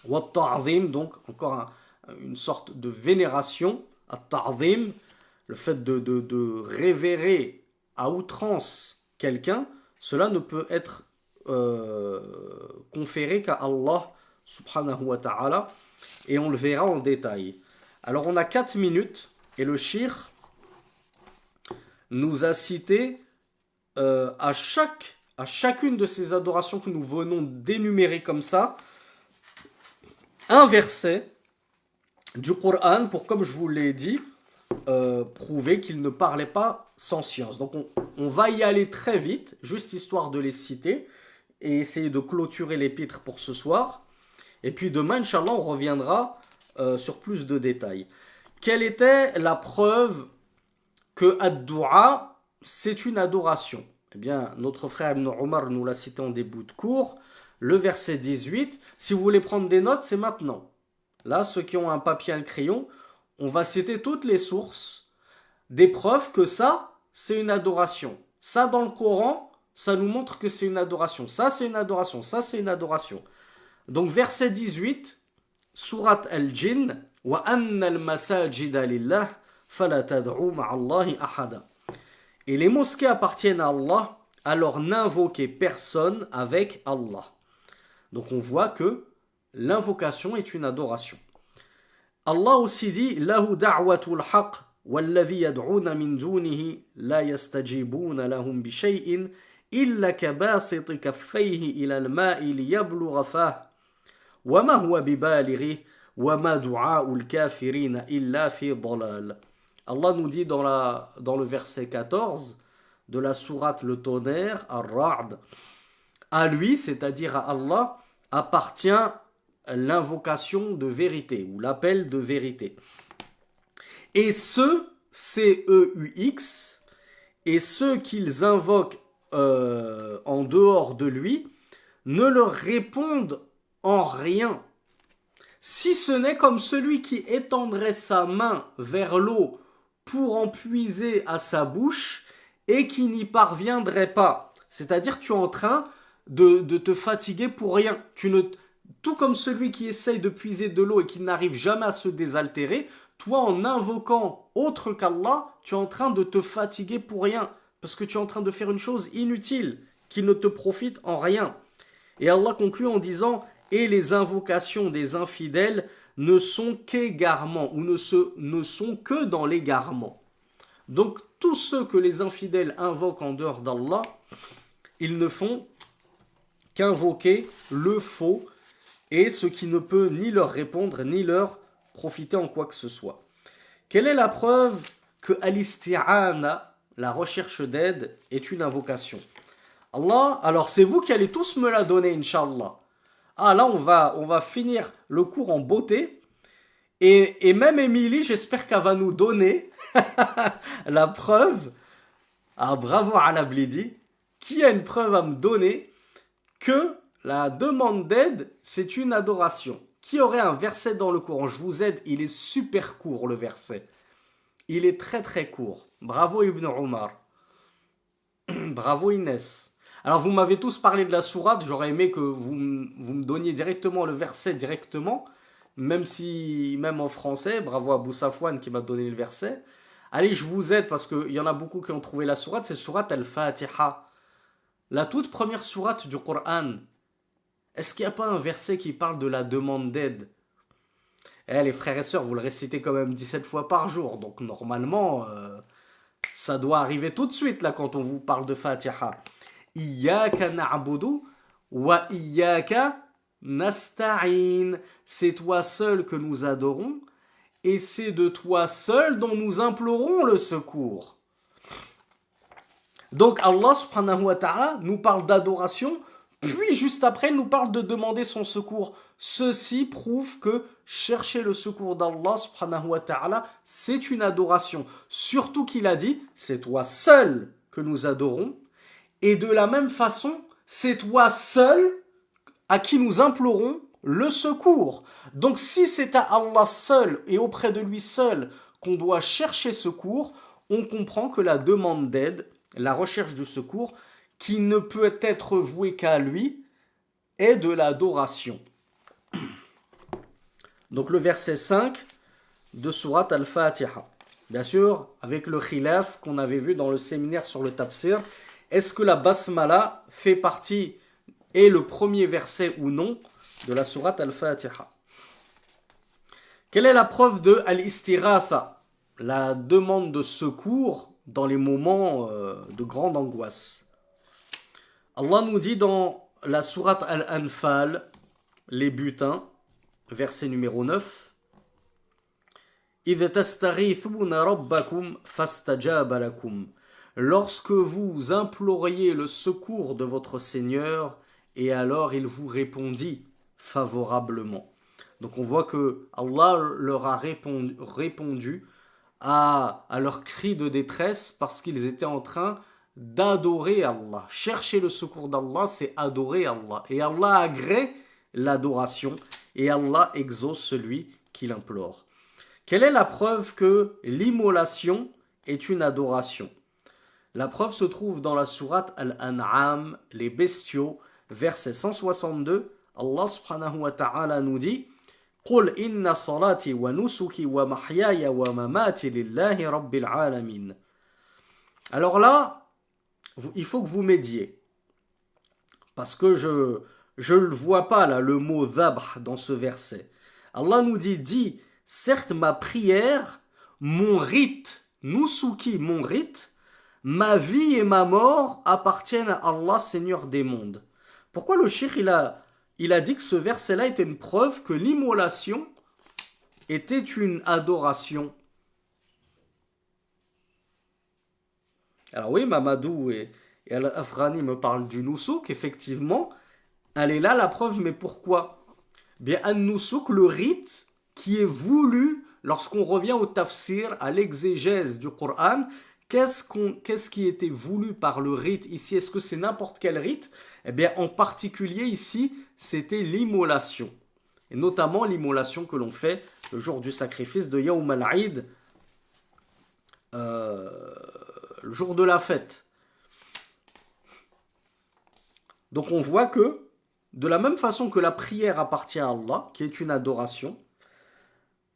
Wat-ta'zim, donc encore une sorte de vénération, at-ta'zim, le fait de révérer à outrance quelqu'un, cela ne peut être conféré qu'à Allah subhanahu wa ta'ala, et on le verra en détail. Alors on a 4 minutes, et le shir nous a cité à chacune de ces adorations que nous venons d'énumérer comme ça, un verset du Coran pour, comme je vous l'ai dit, prouver qu'il ne parlait pas sans science. Donc on va y aller très vite, juste histoire de les citer, et essayer de clôturer l'épître pour ce soir. Et puis demain, Inch'Allah, on reviendra sur plus de détails. Quelle était la preuve que ad-du'a, c'est une adoration? Eh bien, notre frère Ibn Omar nous l'a cité en début de cours, le verset 18. Si vous voulez prendre des notes, c'est maintenant. Là, ceux qui ont un papier et un crayon, on va citer toutes les sources, des preuves que ça, c'est une adoration. Ça, dans le Coran, ça nous montre que c'est une adoration. Ça, c'est une adoration. Ça, c'est une adoration. Donc, verset 18, Surat al-Jinn, wa anna al-masajida lillah, fala tad'u ma'allahi ahada. Et les mosquées appartiennent à Allah, alors n'invoquez personne avec Allah. Donc on voit que l'invocation est une adoration. Allah aussi dit lahu da'watul haqq walladhi yad'una min dunihi la yastajibuna lahum bi shay'in illa kabasiti kaffayhi ila al-ma'i liyablugha fah wa ma huwa bibalighi وَمَا دُعَاءُ الْكَافِرِينَ إِلَّا فِي ضَلَالٍ. Allah nous dit dans le verset 14 de la sourate Le Tonnerre, Ar-Ra'd, à lui, c'est-à-dire à Allah, appartient l'invocation de vérité ou l'appel de vérité. Et ceux, C-E-U-X, et ceux qu'ils invoquent en dehors de lui, ne leur répondent en rien, si ce n'est comme celui qui étendrait sa main vers l'eau pour en puiser à sa bouche et qui n'y parviendrait pas. C'est-à-dire tu es en train de te fatiguer pour rien. Tout comme celui qui essaye de puiser de l'eau et qui n'arrive jamais à se désaltérer, toi en invoquant autre qu'Allah, tu es en train de te fatiguer pour rien. Parce que tu es en train de faire une chose inutile, qui ne te profite en rien. Et Allah conclut en disant « Et les invocations des infidèles ne sont qu'égarements, ou ne sont que dans l'égarement. » Donc tous ceux que les infidèles invoquent en dehors d'Allah, ils ne font qu'invoquer le faux et ce qui ne peut ni leur répondre, ni leur profiter en quoi que ce soit. Quelle est la preuve que al-isti'ana, la recherche d'aide, est une invocation? Allah, alors c'est vous qui allez tous me la donner, Inch'Allah. Ah là, on va finir le cours en beauté. Et même Émilie, j'espère qu'elle va nous donner la preuve. Ah, bravo à la Blidi. Qui a une preuve à me donner que la demande d'aide, c'est une adoration? Qui aurait un verset dans le Coran? Je vous aide, il est super court le verset. Il est très très court. Bravo Ibn Omar. Bravo Inès. Alors vous m'avez tous parlé de la sourate, j'aurais aimé que vous me donniez directement le verset directement, même en français, bravo à Abou Safwan qui m'a donné le verset. Allez, je vous aide parce qu'il y en a beaucoup qui ont trouvé la sourate, c'est sourate Al-Fatiha. La toute première sourate du Coran. Est-ce qu'il n'y a pas un verset qui parle de la demande d'aide? Les frères et sœurs, vous le récitez quand même 17 fois par jour, donc normalement, ça doit arriver tout de suite là quand on vous parle de Fatiha. Iyyaka na'budu wa iyyaka nasta'in. C'est toi seul que nous adorons et c'est de toi seul dont nous implorons le secours. Donc Allah subhanahu wa ta'ala nous parle d'adoration, puis juste après il nous parle de demander son secours. Ceci prouve que chercher le secours d'Allah subhanahu wa ta'ala, c'est une adoration. Surtout qu'il a dit, c'est toi seul que nous adorons. Et de la même façon, c'est toi seul à qui nous implorons le secours. Donc si c'est à Allah seul et auprès de lui seul qu'on doit chercher secours, on comprend que la demande d'aide, la recherche de secours, qui ne peut être vouée qu'à lui, est de l'adoration. Donc le verset 5 de Sourate Al-Fatiha. Bien sûr, avec le khilaf qu'on avait vu dans le séminaire sur le tafsir, est-ce que la basmala fait partie, est le premier verset ou non de la sourate Al-Fatiha? Quelle est la preuve de Al-Istiratha, la demande de secours dans les moments de grande angoisse? Allah nous dit dans la sourate Al-Anfal, les butins, verset numéro 9, إِذْ تَسْتَغِيثُونَ رَبَّكُمْ فَاسْتَجَابَ لَكُمْ. Lorsque vous imploriez le secours de votre Seigneur, et alors il vous répondit favorablement. Donc on voit que Allah leur a répondu à leur cri de détresse parce qu'ils étaient en train d'adorer Allah. Chercher le secours d'Allah, c'est adorer Allah. Et Allah agrée l'adoration et Allah exauce celui qui l'implore. Quelle est la preuve que l'immolation est une adoration? La preuve se trouve dans la sourate Al-An'am, les bestiaux, verset 162. Allah subhanahu wa ta'ala nous dit قُلْ إِنَّ صَلَاتِي وَنُسُكِي وَمَحْيَايَ وَمَمَاتِي لِلَّهِ رَبِّ الْعَالَمِينَ. Alors là, il faut que vous m'aidiez. Parce que je ne le vois pas là, le mot dhabh dans ce verset. Allah nous dit, certes ma prière, mon rite, nusuki, mon rite, ma vie et ma mort appartiennent à Allah, Seigneur des mondes. Pourquoi le cheikh il a dit que ce verset-là était une preuve que l'immolation était une adoration. Alors oui, Mamadou et Al-Afghani me parlent du Nusuk, effectivement. Elle est là la preuve, mais pourquoi? Bien, An-Nusuk, le rite qui est voulu lorsqu'on revient au tafsir, à l'exégèse du Coran. Qu'est-ce qui était voulu par le rite ici? Est-ce que c'est n'importe quel rite? Eh bien, en particulier ici, c'était l'immolation. Et notamment l'immolation que l'on fait le jour du sacrifice de Yawm al-Eid, le jour de la fête. Donc on voit que, de la même façon que la prière appartient à Allah, qui est une adoration,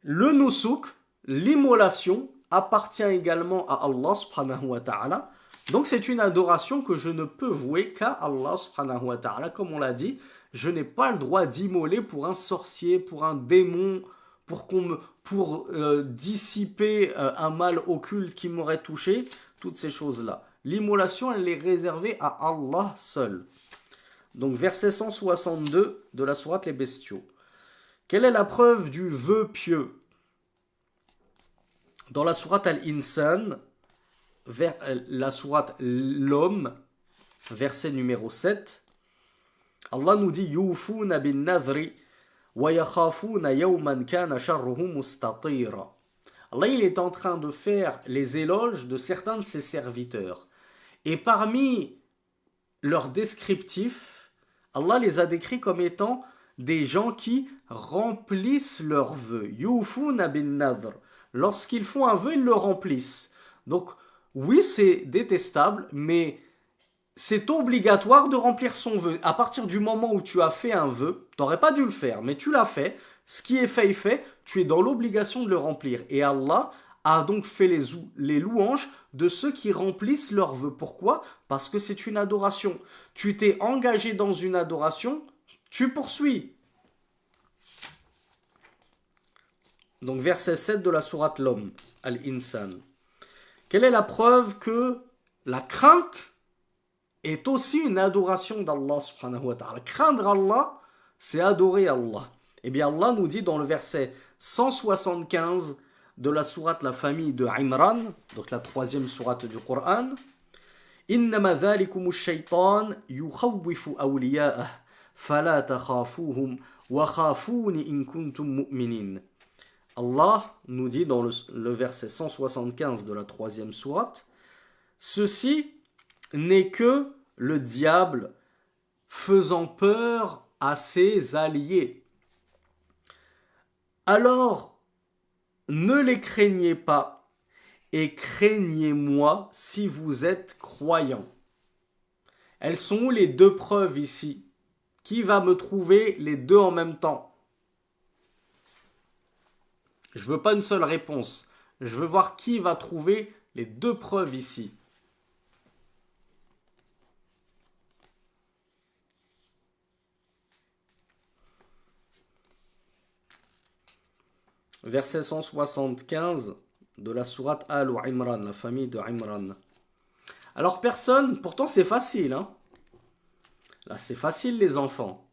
le nusuk, l'immolation, appartient également à Allah subhanahu wa ta'ala. Donc c'est une adoration que je ne peux vouer qu'à Allah subhanahu wa ta'ala. Comme on l'a dit, je n'ai pas le droit d'immoler pour un sorcier, pour un démon, pour dissiper un mal occulte qui m'aurait touché, toutes ces choses-là. L'immolation, elle est réservée à Allah seul. Donc verset 162 de la sourate Les Bestiaux. Quelle est la preuve du vœu pieux? Dans la sourate Al-Insan, la sourate L'Homme, verset numéro 7, Allah nous dit Yufuna bin nadhri wa yakhafuna yawman kana sharruhu mustatira. Allah, il est en train de faire les éloges de certains de ses serviteurs. Et parmi leurs descriptifs, Allah les a décrits comme étant des gens qui remplissent leurs vœux. Yufuna bin nadhr. Lorsqu'ils font un vœu, ils le remplissent. Donc, oui, c'est détestable, mais c'est obligatoire de remplir son vœu. À partir du moment où tu as fait un vœu, tu n'aurais pas dû le faire, mais tu l'as fait. Ce qui est fait est fait. Tu es dans l'obligation de le remplir. Et Allah a donc fait les louanges de ceux qui remplissent leurs vœux. Pourquoi? Parce que c'est une adoration. Tu t'es engagé dans une adoration, tu poursuis. Donc verset 7 de la sourate L'Homme, Al-Insan. Quelle est la preuve que la crainte est aussi une adoration d'Allah subhanahu wa ta'ala? Craindre Allah, c'est adorer Allah. Eh bien Allah nous dit dans le verset 175 de la sourate La Famille de Imran, donc la troisième sourate du Coran, إنما ذلكم الشيطان يخوف أولياءه فلا تخافوهم وخافوني إن كنتم مؤمنين. Allah nous dit dans le verset 175 de la troisième sourate, ceci n'est que le diable faisant peur à ses alliés. Alors, ne les craignez pas et craignez-moi si vous êtes croyants. Elles sont où les deux preuves ici? Qui va me trouver les deux en même temps? Je veux pas une seule réponse. Je veux voir qui va trouver les deux preuves ici. Verset 175 de la sourate Al-Imran, la famille de Imran. Alors personne, pourtant c'est facile, hein? Là c'est facile les enfants.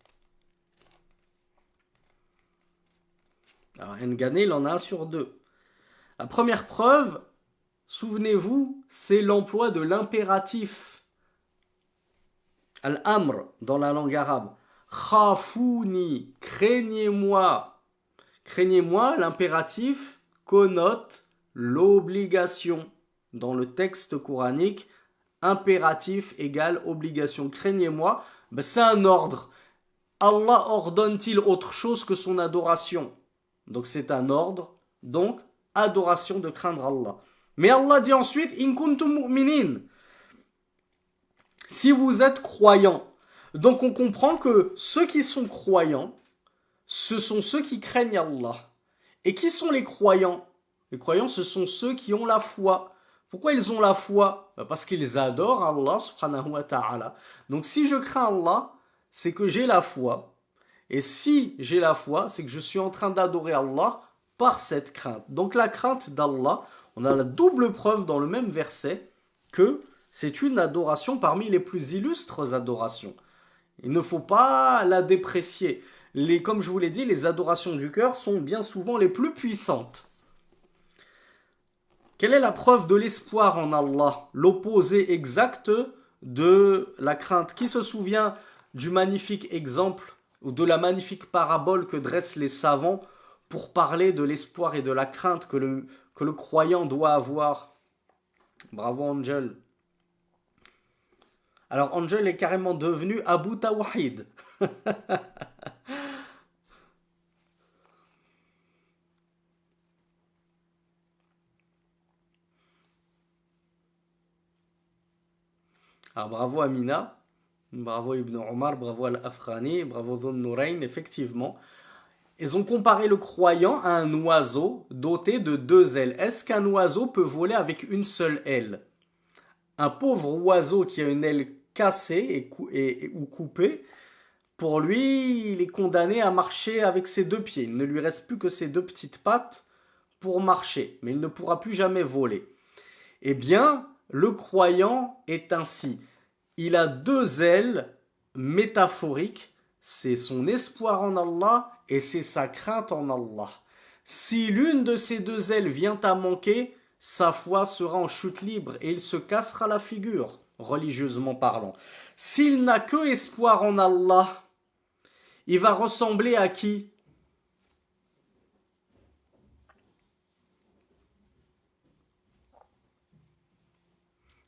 Alors Ngané, il en a un sur deux. La première preuve, souvenez-vous, c'est l'emploi de l'impératif. Al-Amr dans la langue arabe. Khafouni, craignez-moi. Craignez-moi, l'impératif connote l'obligation. Dans le texte coranique, impératif égale obligation. Craignez-moi, ben c'est un ordre. Allah ordonne-t-il autre chose que son adoration? Donc c'est un ordre, donc adoration de craindre Allah. Mais Allah dit ensuite, in kuntum mu'minin. Si vous êtes croyants. Donc on comprend que ceux qui sont croyants, ce sont ceux qui craignent Allah. Et qui sont les croyants? Les croyants, ce sont ceux qui ont la foi. Pourquoi ils ont la foi? Parce qu'ils adorent Allah subhanahu wa ta'ala. Donc si je crains Allah, c'est que j'ai la foi. Et si j'ai la foi, c'est que je suis en train d'adorer Allah par cette crainte. Donc la crainte d'Allah, on a la double preuve dans le même verset que c'est une adoration parmi les plus illustres adorations. Il ne faut pas la déprécier. comme je vous l'ai dit, les adorations du cœur sont bien souvent les plus puissantes. Quelle est la preuve de l'espoir en Allah? L'opposé exact de la crainte. Qui se souvient du magnifique exemple ou de la magnifique parabole que dressent les savants pour parler de l'espoir et de la crainte que le croyant doit avoir? Bravo Angel. Alors Angel est carrément devenu Abu Tawhid. Ah, bravo Amina, bravo Ibn Omar, bravo Al-Afrani, bravo Dhun Nurayn, effectivement. Ils ont comparé le croyant à un oiseau doté de deux ailes. Est-ce qu'un oiseau peut voler avec une seule aile? Un pauvre oiseau qui a une aile cassée ou coupée, pour lui, il est condamné à marcher avec ses deux pieds. Il ne lui reste plus que ses deux petites pattes pour marcher, mais il ne pourra plus jamais voler. Eh bien, le croyant est ainsi. Il a deux ailes métaphoriques, c'est son espoir en Allah et c'est sa crainte en Allah. Si l'une de ces deux ailes vient à manquer, sa foi sera en chute libre et il se cassera la figure, religieusement parlant. S'il n'a que espoir en Allah, il va ressembler à qui?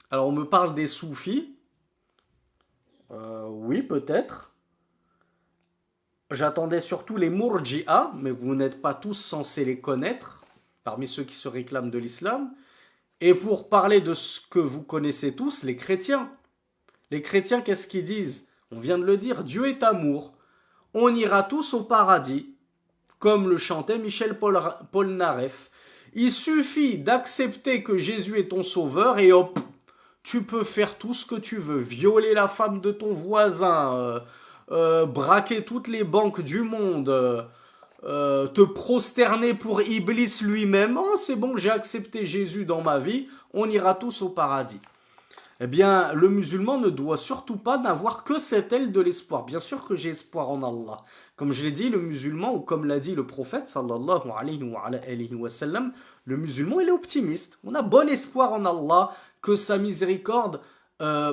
Alors on me parle des soufis. Oui, peut-être. J'attendais surtout les Murji'a, mais vous n'êtes pas tous censés les connaître, parmi ceux qui se réclament de l'islam. Et pour parler de ce que vous connaissez tous, les chrétiens. Les chrétiens, qu'est-ce qu'ils disent? On vient de le dire, Dieu est amour. On ira tous au paradis, comme le chantait Michel Polnareff. Il suffit d'accepter que Jésus est ton sauveur et hop, tu peux faire tout ce que tu veux. Violer la femme de ton voisin, braquer toutes les banques du monde, te prosterner pour Iblis lui-même. Oh, c'est bon, j'ai accepté Jésus dans ma vie, on ira tous au paradis. Eh bien, le musulman ne doit surtout pas n'avoir que cette aile de l'espoir. Bien sûr que j'ai espoir en Allah. Comme je l'ai dit, le musulman, ou comme l'a dit le prophète, sallallahu alayhi wa sallam, le musulman, il est optimiste. On a bon espoir en Allah, que sa miséricorde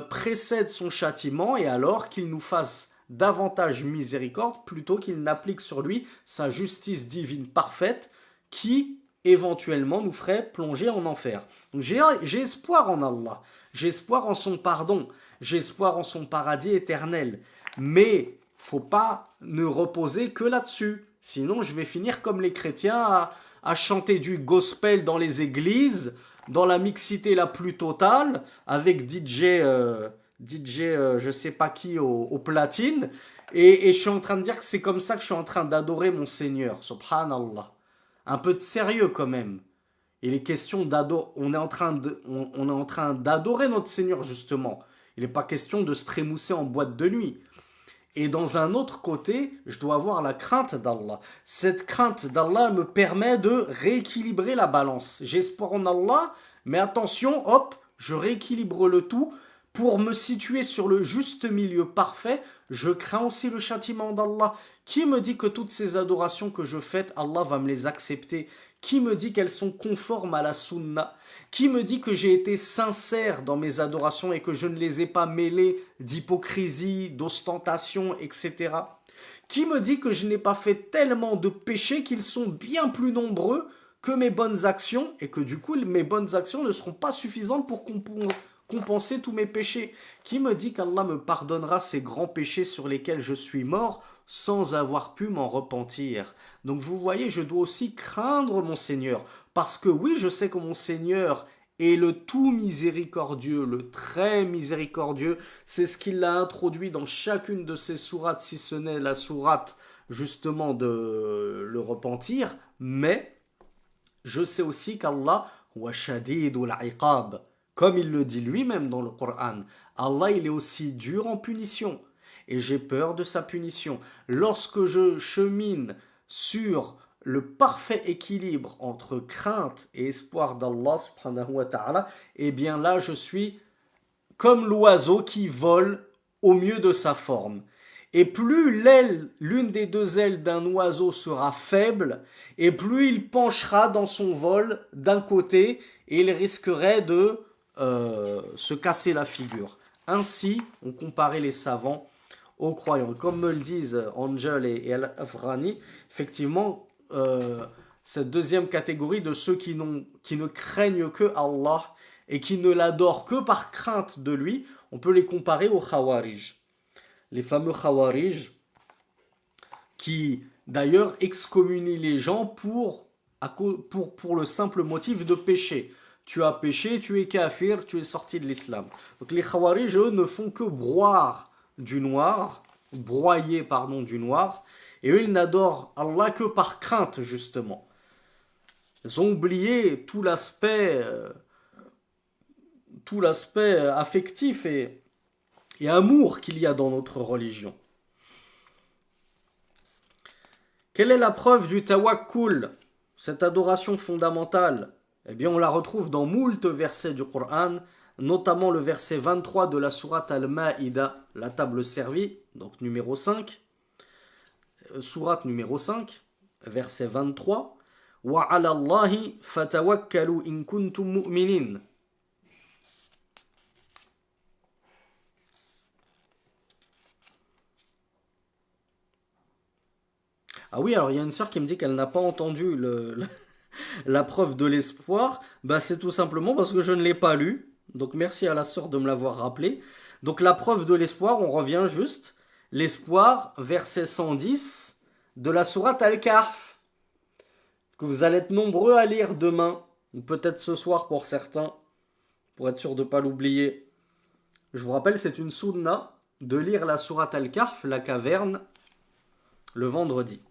précède son châtiment, et alors qu'il nous fasse davantage miséricorde, plutôt qu'il n'applique sur lui sa justice divine parfaite, qui éventuellement nous ferait plonger en enfer. Donc j'ai espoir en Allah. J'ai espoir en son pardon, j'ai espoir en son paradis éternel. Mais faut pas ne reposer que là-dessus. Sinon, je vais finir comme les chrétiens à chanter du gospel dans les églises, dans la mixité la plus totale, avec DJ je sais pas qui au platine. Et je suis en train de dire que c'est comme ça que je suis en train d'adorer mon Seigneur. Subhanallah. Un peu de sérieux quand même. Il est question d'adorer. On est en train d'adorer notre Seigneur, justement. Il n'est pas question de se trémousser en boîte de nuit. Et dans un autre côté, je dois avoir la crainte d'Allah. Cette crainte d'Allah me permet de rééquilibrer la balance. J'ai espoir en Allah, mais attention, hop, je rééquilibre le tout pour me situer sur le juste milieu parfait. Je crains aussi le châtiment d'Allah. Qui me dit que toutes ces adorations que je fais, Allah va me les accepter? Qui me dit qu'elles sont conformes à la sunna? Qui me dit que j'ai été sincère dans mes adorations et que je ne les ai pas mêlées d'hypocrisie, d'ostentation, etc. Qui me dit que je n'ai pas fait tellement de péchés qu'ils sont bien plus nombreux que mes bonnes actions et que du coup mes bonnes actions ne seront pas suffisantes pour compenser tous mes péchés? Qui me dit qu'Allah me pardonnera ces grands péchés sur lesquels je suis mort sans avoir pu m'en repentir? Donc vous voyez, je dois aussi craindre mon Seigneur. Parce que oui, je sais que mon Seigneur est le tout miséricordieux, le très miséricordieux. C'est ce qu'il a introduit dans chacune de ses sourates, si ce n'est la sourate justement de le repentir. Mais je sais aussi qu'Allah wa shadidul iqab, comme il le dit lui-même dans le Coran, Allah il est aussi dur en punition. Et j'ai peur de sa punition. Lorsque je chemine sur le parfait équilibre entre crainte et espoir d'Allah subhanahu wa ta'ala, eh bien là je suis comme l'oiseau qui vole au mieux de sa forme. Et plus l'une des deux ailes d'un oiseau sera faible, et plus il penchera dans son vol d'un côté, et il risquerait de se casser la figure. Ainsi, on comparait les savants aux croyants. Comme me le disent Angel et Al-Afrani, effectivement, cette deuxième catégorie de ceux qui ne craignent que Allah et qui ne l'adorent que par crainte de lui, on peut les comparer aux Khawarij. Les fameux Khawarij qui d'ailleurs excommunient les gens pour le simple motif de pécher. Tu as péché, tu es kafir, tu es sorti de l'islam. Donc les Khawarij, eux, ne font que broyer du noir, du noir, et eux, ils n'adorent Allah que par crainte, justement. Ils ont oublié tout l'aspect affectif et amour qu'il y a dans notre religion. Quelle est la preuve du tawakkul, cette adoration fondamentale? Eh bien, on la retrouve dans moult versets du Coran, notamment le verset 23 de la sourate Al-Ma'ida, la table servie, donc numéro 5, sourate numéro 5, verset 23. Wa 'ala Allahi fatawakkalu in kuntum mu'minin. Ah oui, alors il y a une sœur qui me dit qu'elle n'a pas entendu la preuve de l'espoir. Bah, c'est tout simplement parce que je ne l'ai pas lu. Donc merci à la sœur de me l'avoir rappelé. Donc la preuve de l'espoir, on revient juste. L'espoir, verset 110 de la sourate Al-Kahf, que vous allez être nombreux à lire demain, ou peut-être ce soir pour certains, pour être sûr de ne pas l'oublier. Je vous rappelle, c'est une sunna de lire la sourate Al-Kahf, la caverne, le vendredi.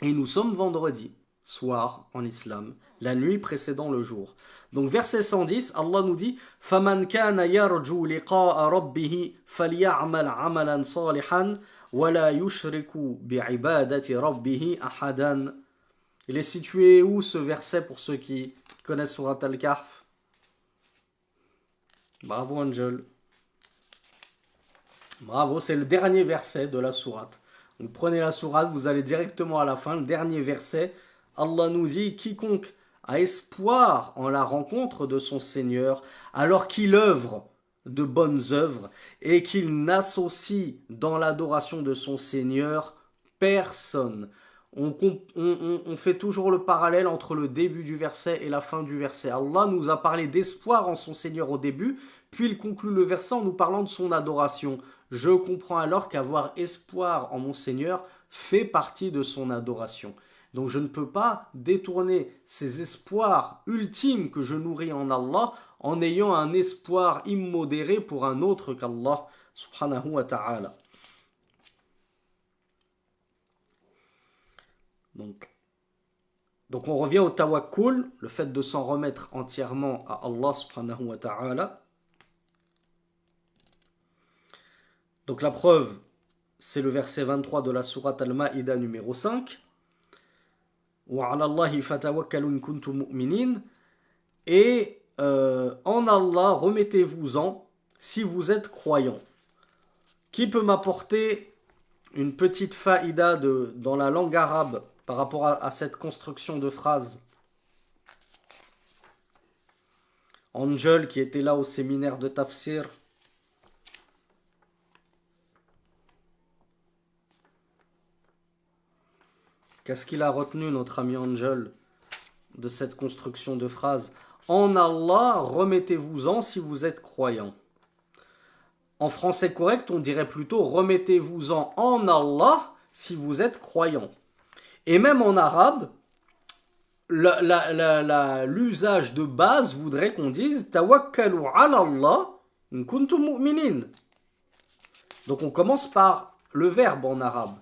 Et nous sommes vendredi, soir en islam, la nuit précédant le jour. Donc verset 110, Allah nous dit فَمَنْ كَانَ يَرْجُو لِقَاءَ رَبِّهِ فَلْيَعْمَلْ عَمَلًا صَالِحًا وَلَا يُشْرِكُ بِعِبَادَةِ رَبِّهِ أَحَدًا. Il est situé où ce verset pour ceux qui connaissent Surat Al-Kahf? Bravo Angel. Bravo, c'est le dernier verset de la sourate. Donc prenez la sourate, vous allez directement à la fin, le dernier verset. Allah nous dit, quiconque a espoir en la rencontre de son Seigneur, alors qu'il œuvre de bonnes œuvres et qu'il n'associe dans l'adoration de son Seigneur personne. On fait toujours le parallèle entre le début du verset et la fin du verset. Allah nous a parlé d'espoir en son Seigneur au début, puis il conclut le verset en nous parlant de son adoration. Je comprends alors qu'avoir espoir en mon Seigneur fait partie de son adoration. Donc je ne peux pas détourner ces espoirs ultimes que je nourris en Allah en ayant un espoir immodéré pour un autre qu'Allah subhanahu wa ta'ala. Donc on revient au tawakkul, le fait de s'en remettre entièrement à Allah subhanahu wa ta'ala. Donc la preuve, c'est le verset 23 de la sourate Al-Ma'ida numéro 5. Wa 'ala Allahi fatawakkalu in kuntum mu'minin. Et en Allah, remettez-vous-en si vous êtes croyants. Qui peut m'apporter une petite faïda dans la langue arabe par rapport à cette construction de phrase? Angel qui était là au séminaire de Tafsir. Qu'est-ce qu'il a retenu, notre ami Angel, de cette construction de phrase? En Allah, remettez-vous-en si vous êtes croyant. En français correct, on dirait plutôt remettez-vous-en en Allah si vous êtes croyant. Et même en arabe, l'usage de base voudrait qu'on dise tawakkalu ala Allah in kuntum mu'minin. Donc on commence par le verbe en arabe.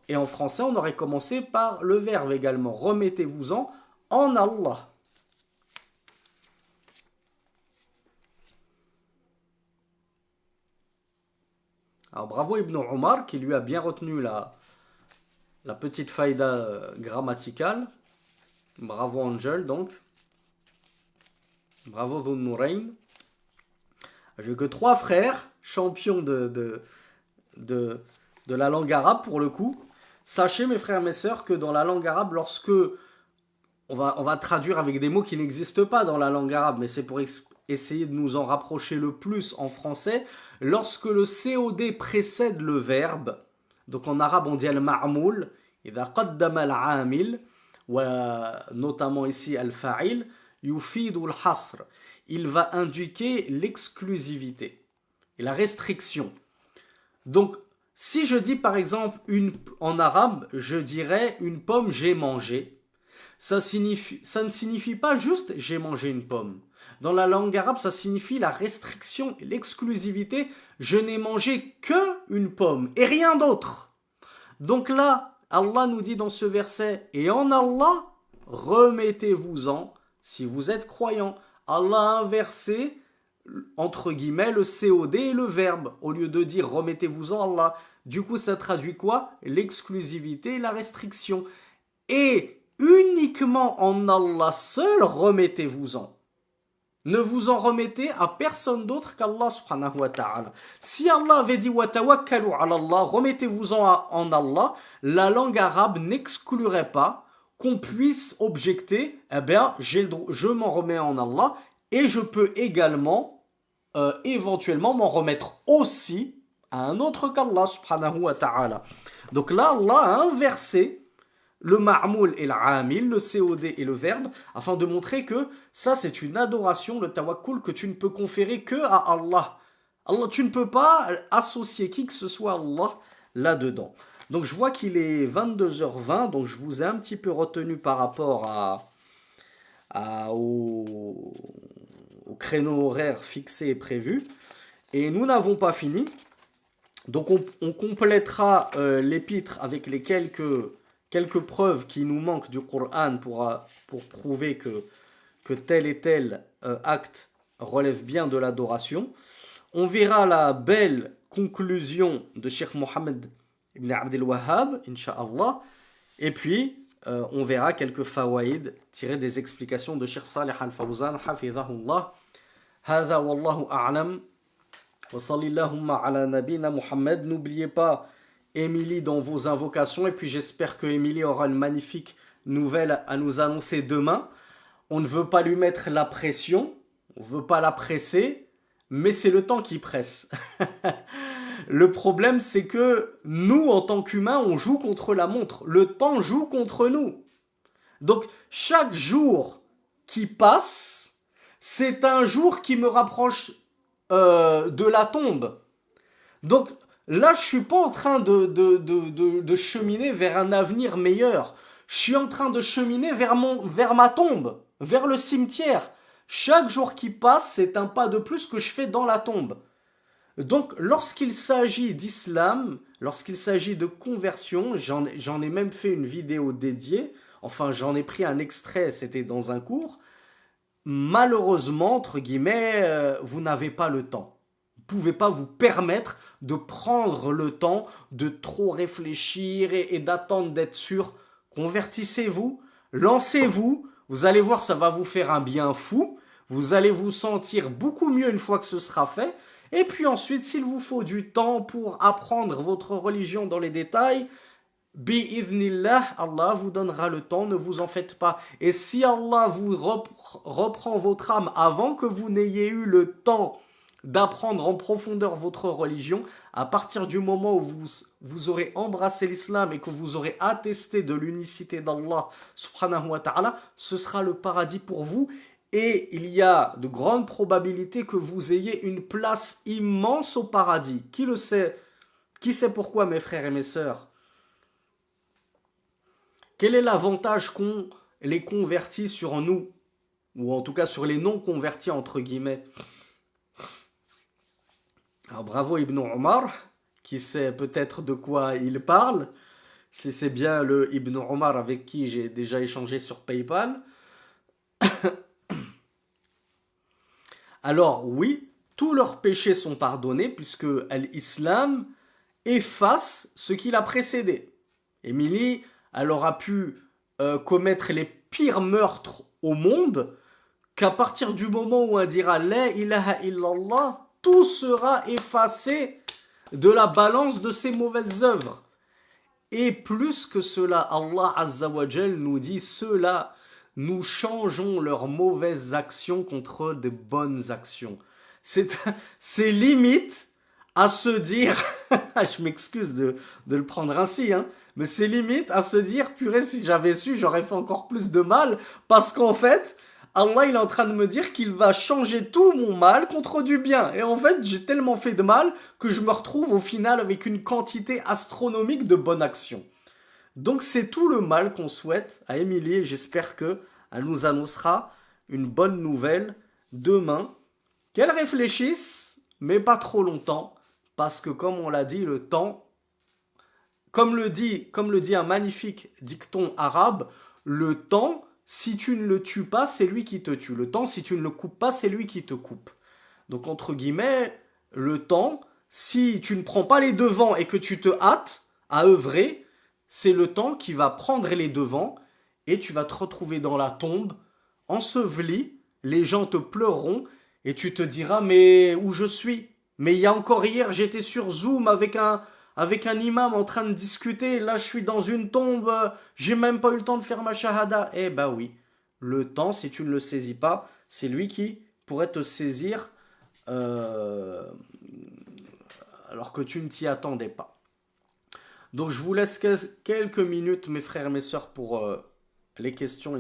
Et en français, on aurait commencé par le verbe également. Remettez-vous-en en Allah. Alors bravo Ibn Omar qui lui a bien retenu la petite faïda grammaticale. Bravo Angel donc. Bravo Dhun Nurayn. J'ai que 3 frères champions de de la langue arabe pour le coup. Sachez mes frères et mes sœurs que dans la langue arabe, lorsque on va traduire avec des mots qui n'existent pas dans la langue arabe, mais c'est pour essayer de nous en rapprocher le plus en français, lorsque le COD précède le verbe, donc en arabe on dit al-ma'moul, idha qaddama al-amil, notamment ici al-fa'il, yufidu al-hasr, il va indiquer l'exclusivité et la restriction. Donc, si je dis par exemple en arabe, je dirais une pomme j'ai mangé, ça ne signifie pas juste j'ai mangé une pomme. Dans la langue arabe, ça signifie la restriction, l'exclusivité. Je n'ai mangé que une pomme et rien d'autre. Donc là, Allah nous dit dans ce verset, et en Allah, remettez-vous-en si vous êtes croyants. Allah a inversé, entre guillemets, le COD et le verbe. Au lieu de dire remettez-vous-en Allah. Du coup, ça traduit quoi? L'exclusivité et la restriction. Et uniquement en Allah seul, remettez-vous-en. Ne vous en remettez à personne d'autre qu'Allah subhanahu wa ta'ala. Si Allah avait dit wa tawakkalu ala Allah, remettez-vous-en en Allah, la langue arabe n'exclurait pas qu'on puisse objecter, eh bien, je m'en remets en Allah et je peux également, éventuellement, m'en remettre aussi à un autre qu'Allah subhanahu wa ta'ala. Donc là, Allah a inversé le ma'moul et l'amil, le COD et le verbe, afin de montrer que ça c'est une adoration, le tawakkul, que tu ne peux conférer que à Allah. Tu ne peux pas associer qui que ce soit à Allah là-dedans. Donc je vois qu'il est 22h20, donc je vous ai un petit peu retenu par rapport au créneau horaire fixé et prévu. Et nous n'avons pas fini. Donc on complétera l'épître avec les quelques preuves qui nous manquent du Coran pour prouver que tel et tel acte relève bien de l'adoration. On verra la belle conclusion de Cheikh Mohammed ibn Abdel Wahhab, Inch'Allah. Et puis, on verra quelques fawaïd tirés des explications de Cheikh Salih al-Fawzan, hafidhahullah. Hadha wallahu a'lam. Wa sallallahu ala nabina Muhammad. N'oubliez pas Émilie dans vos invocations, et puis j'espère que Émilie aura une magnifique nouvelle à nous annoncer demain. On ne veut pas lui mettre la pression, on ne veut pas la presser, mais c'est le temps qui presse. Le problème, c'est que nous, en tant qu'humains, on joue contre la montre. Le temps joue contre nous. Donc, chaque jour qui passe, c'est un jour qui me rapproche de la tombe. Donc, là, je suis pas en train de cheminer vers un avenir meilleur. Je suis en train de cheminer vers ma tombe, vers le cimetière. Chaque jour qui passe, c'est un pas de plus que je fais dans la tombe. Donc, lorsqu'il s'agit d'islam, lorsqu'il s'agit de conversion, j'en ai même fait une vidéo dédiée. Enfin, j'en ai pris un extrait, c'était dans un cours. Malheureusement, entre guillemets, vous n'avez pas le temps. Vous ne pouvez pas vous permettre de prendre le temps de trop réfléchir et d'attendre d'être sûr. Convertissez-vous, lancez-vous, vous allez voir, ça va vous faire un bien fou, vous allez vous sentir beaucoup mieux une fois que ce sera fait, et puis ensuite, s'il vous faut du temps pour apprendre votre religion dans les détails, bi'idhnillah, Allah vous donnera le temps, ne vous en faites pas. Et si Allah vous reprend votre âme avant que vous n'ayez eu le temps d'apprendre en profondeur votre religion, à partir du moment où vous aurez embrassé l'islam et que vous aurez attesté de l'unicité d'Allah subhanahu wa ta'ala, ce sera le paradis pour vous, et il y a de grandes probabilités que vous ayez une place immense au paradis. Qui le sait? Qui sait pourquoi, mes frères et mes sœurs? Quel est l'avantage qu'ont les convertis sur nous, ou en tout cas sur les non-convertis entre guillemets? Alors bravo Ibn Omar, qui sait peut-être de quoi il parle. C'est bien le Ibn Omar avec qui j'ai déjà échangé sur PayPal. Alors oui, tous leurs péchés sont pardonnés puisque l'islam efface ce qui l'a précédé. Émilie, elle aura pu commettre les pires meurtres au monde qu'à partir du moment où elle dira La ilaha illallah, tout sera effacé de la balance de ses mauvaises œuvres. Et plus que cela, Allah Azza wa Jal nous dit, ceux-là, nous changeons leurs mauvaises actions contre de bonnes actions. C'est, c'est limite à se dire, je m'excuse de le prendre ainsi, hein, mais c'est limite à se dire, purée, si j'avais su, j'aurais fait encore plus de mal, parce qu'en fait, Allah il est en train de me dire qu'il va changer tout mon mal contre du bien. Et en fait, j'ai tellement fait de mal que je me retrouve au final avec une quantité astronomique de bonnes actions. Donc c'est tout le mal qu'on souhaite à Émilie et j'espère que elle nous annoncera une bonne nouvelle demain. Qu'elle réfléchisse, mais pas trop longtemps, parce que comme on l'a dit, le temps, comme le dit un magnifique dicton arabe, le temps, si tu ne le tues pas, c'est lui qui te tue. Le temps, si tu ne le coupes pas, c'est lui qui te coupe. Donc entre guillemets, le temps, si tu ne prends pas les devants et que tu te hâtes à œuvrer, c'est le temps qui va prendre les devants et tu vas te retrouver dans la tombe, enseveli, les gens te pleureront et tu te diras mais où je suis? Mais il y a encore hier j'étais sur Zoom avec un imam en train de discuter, là je suis dans une tombe, j'ai même pas eu le temps de faire ma shahada. Eh bah oui, le temps si tu ne le saisis pas, c'est lui qui pourrait te saisir euh, alors que tu ne t'y attendais pas. Donc je vous laisse quelques minutes mes frères et mes sœurs pour les questions.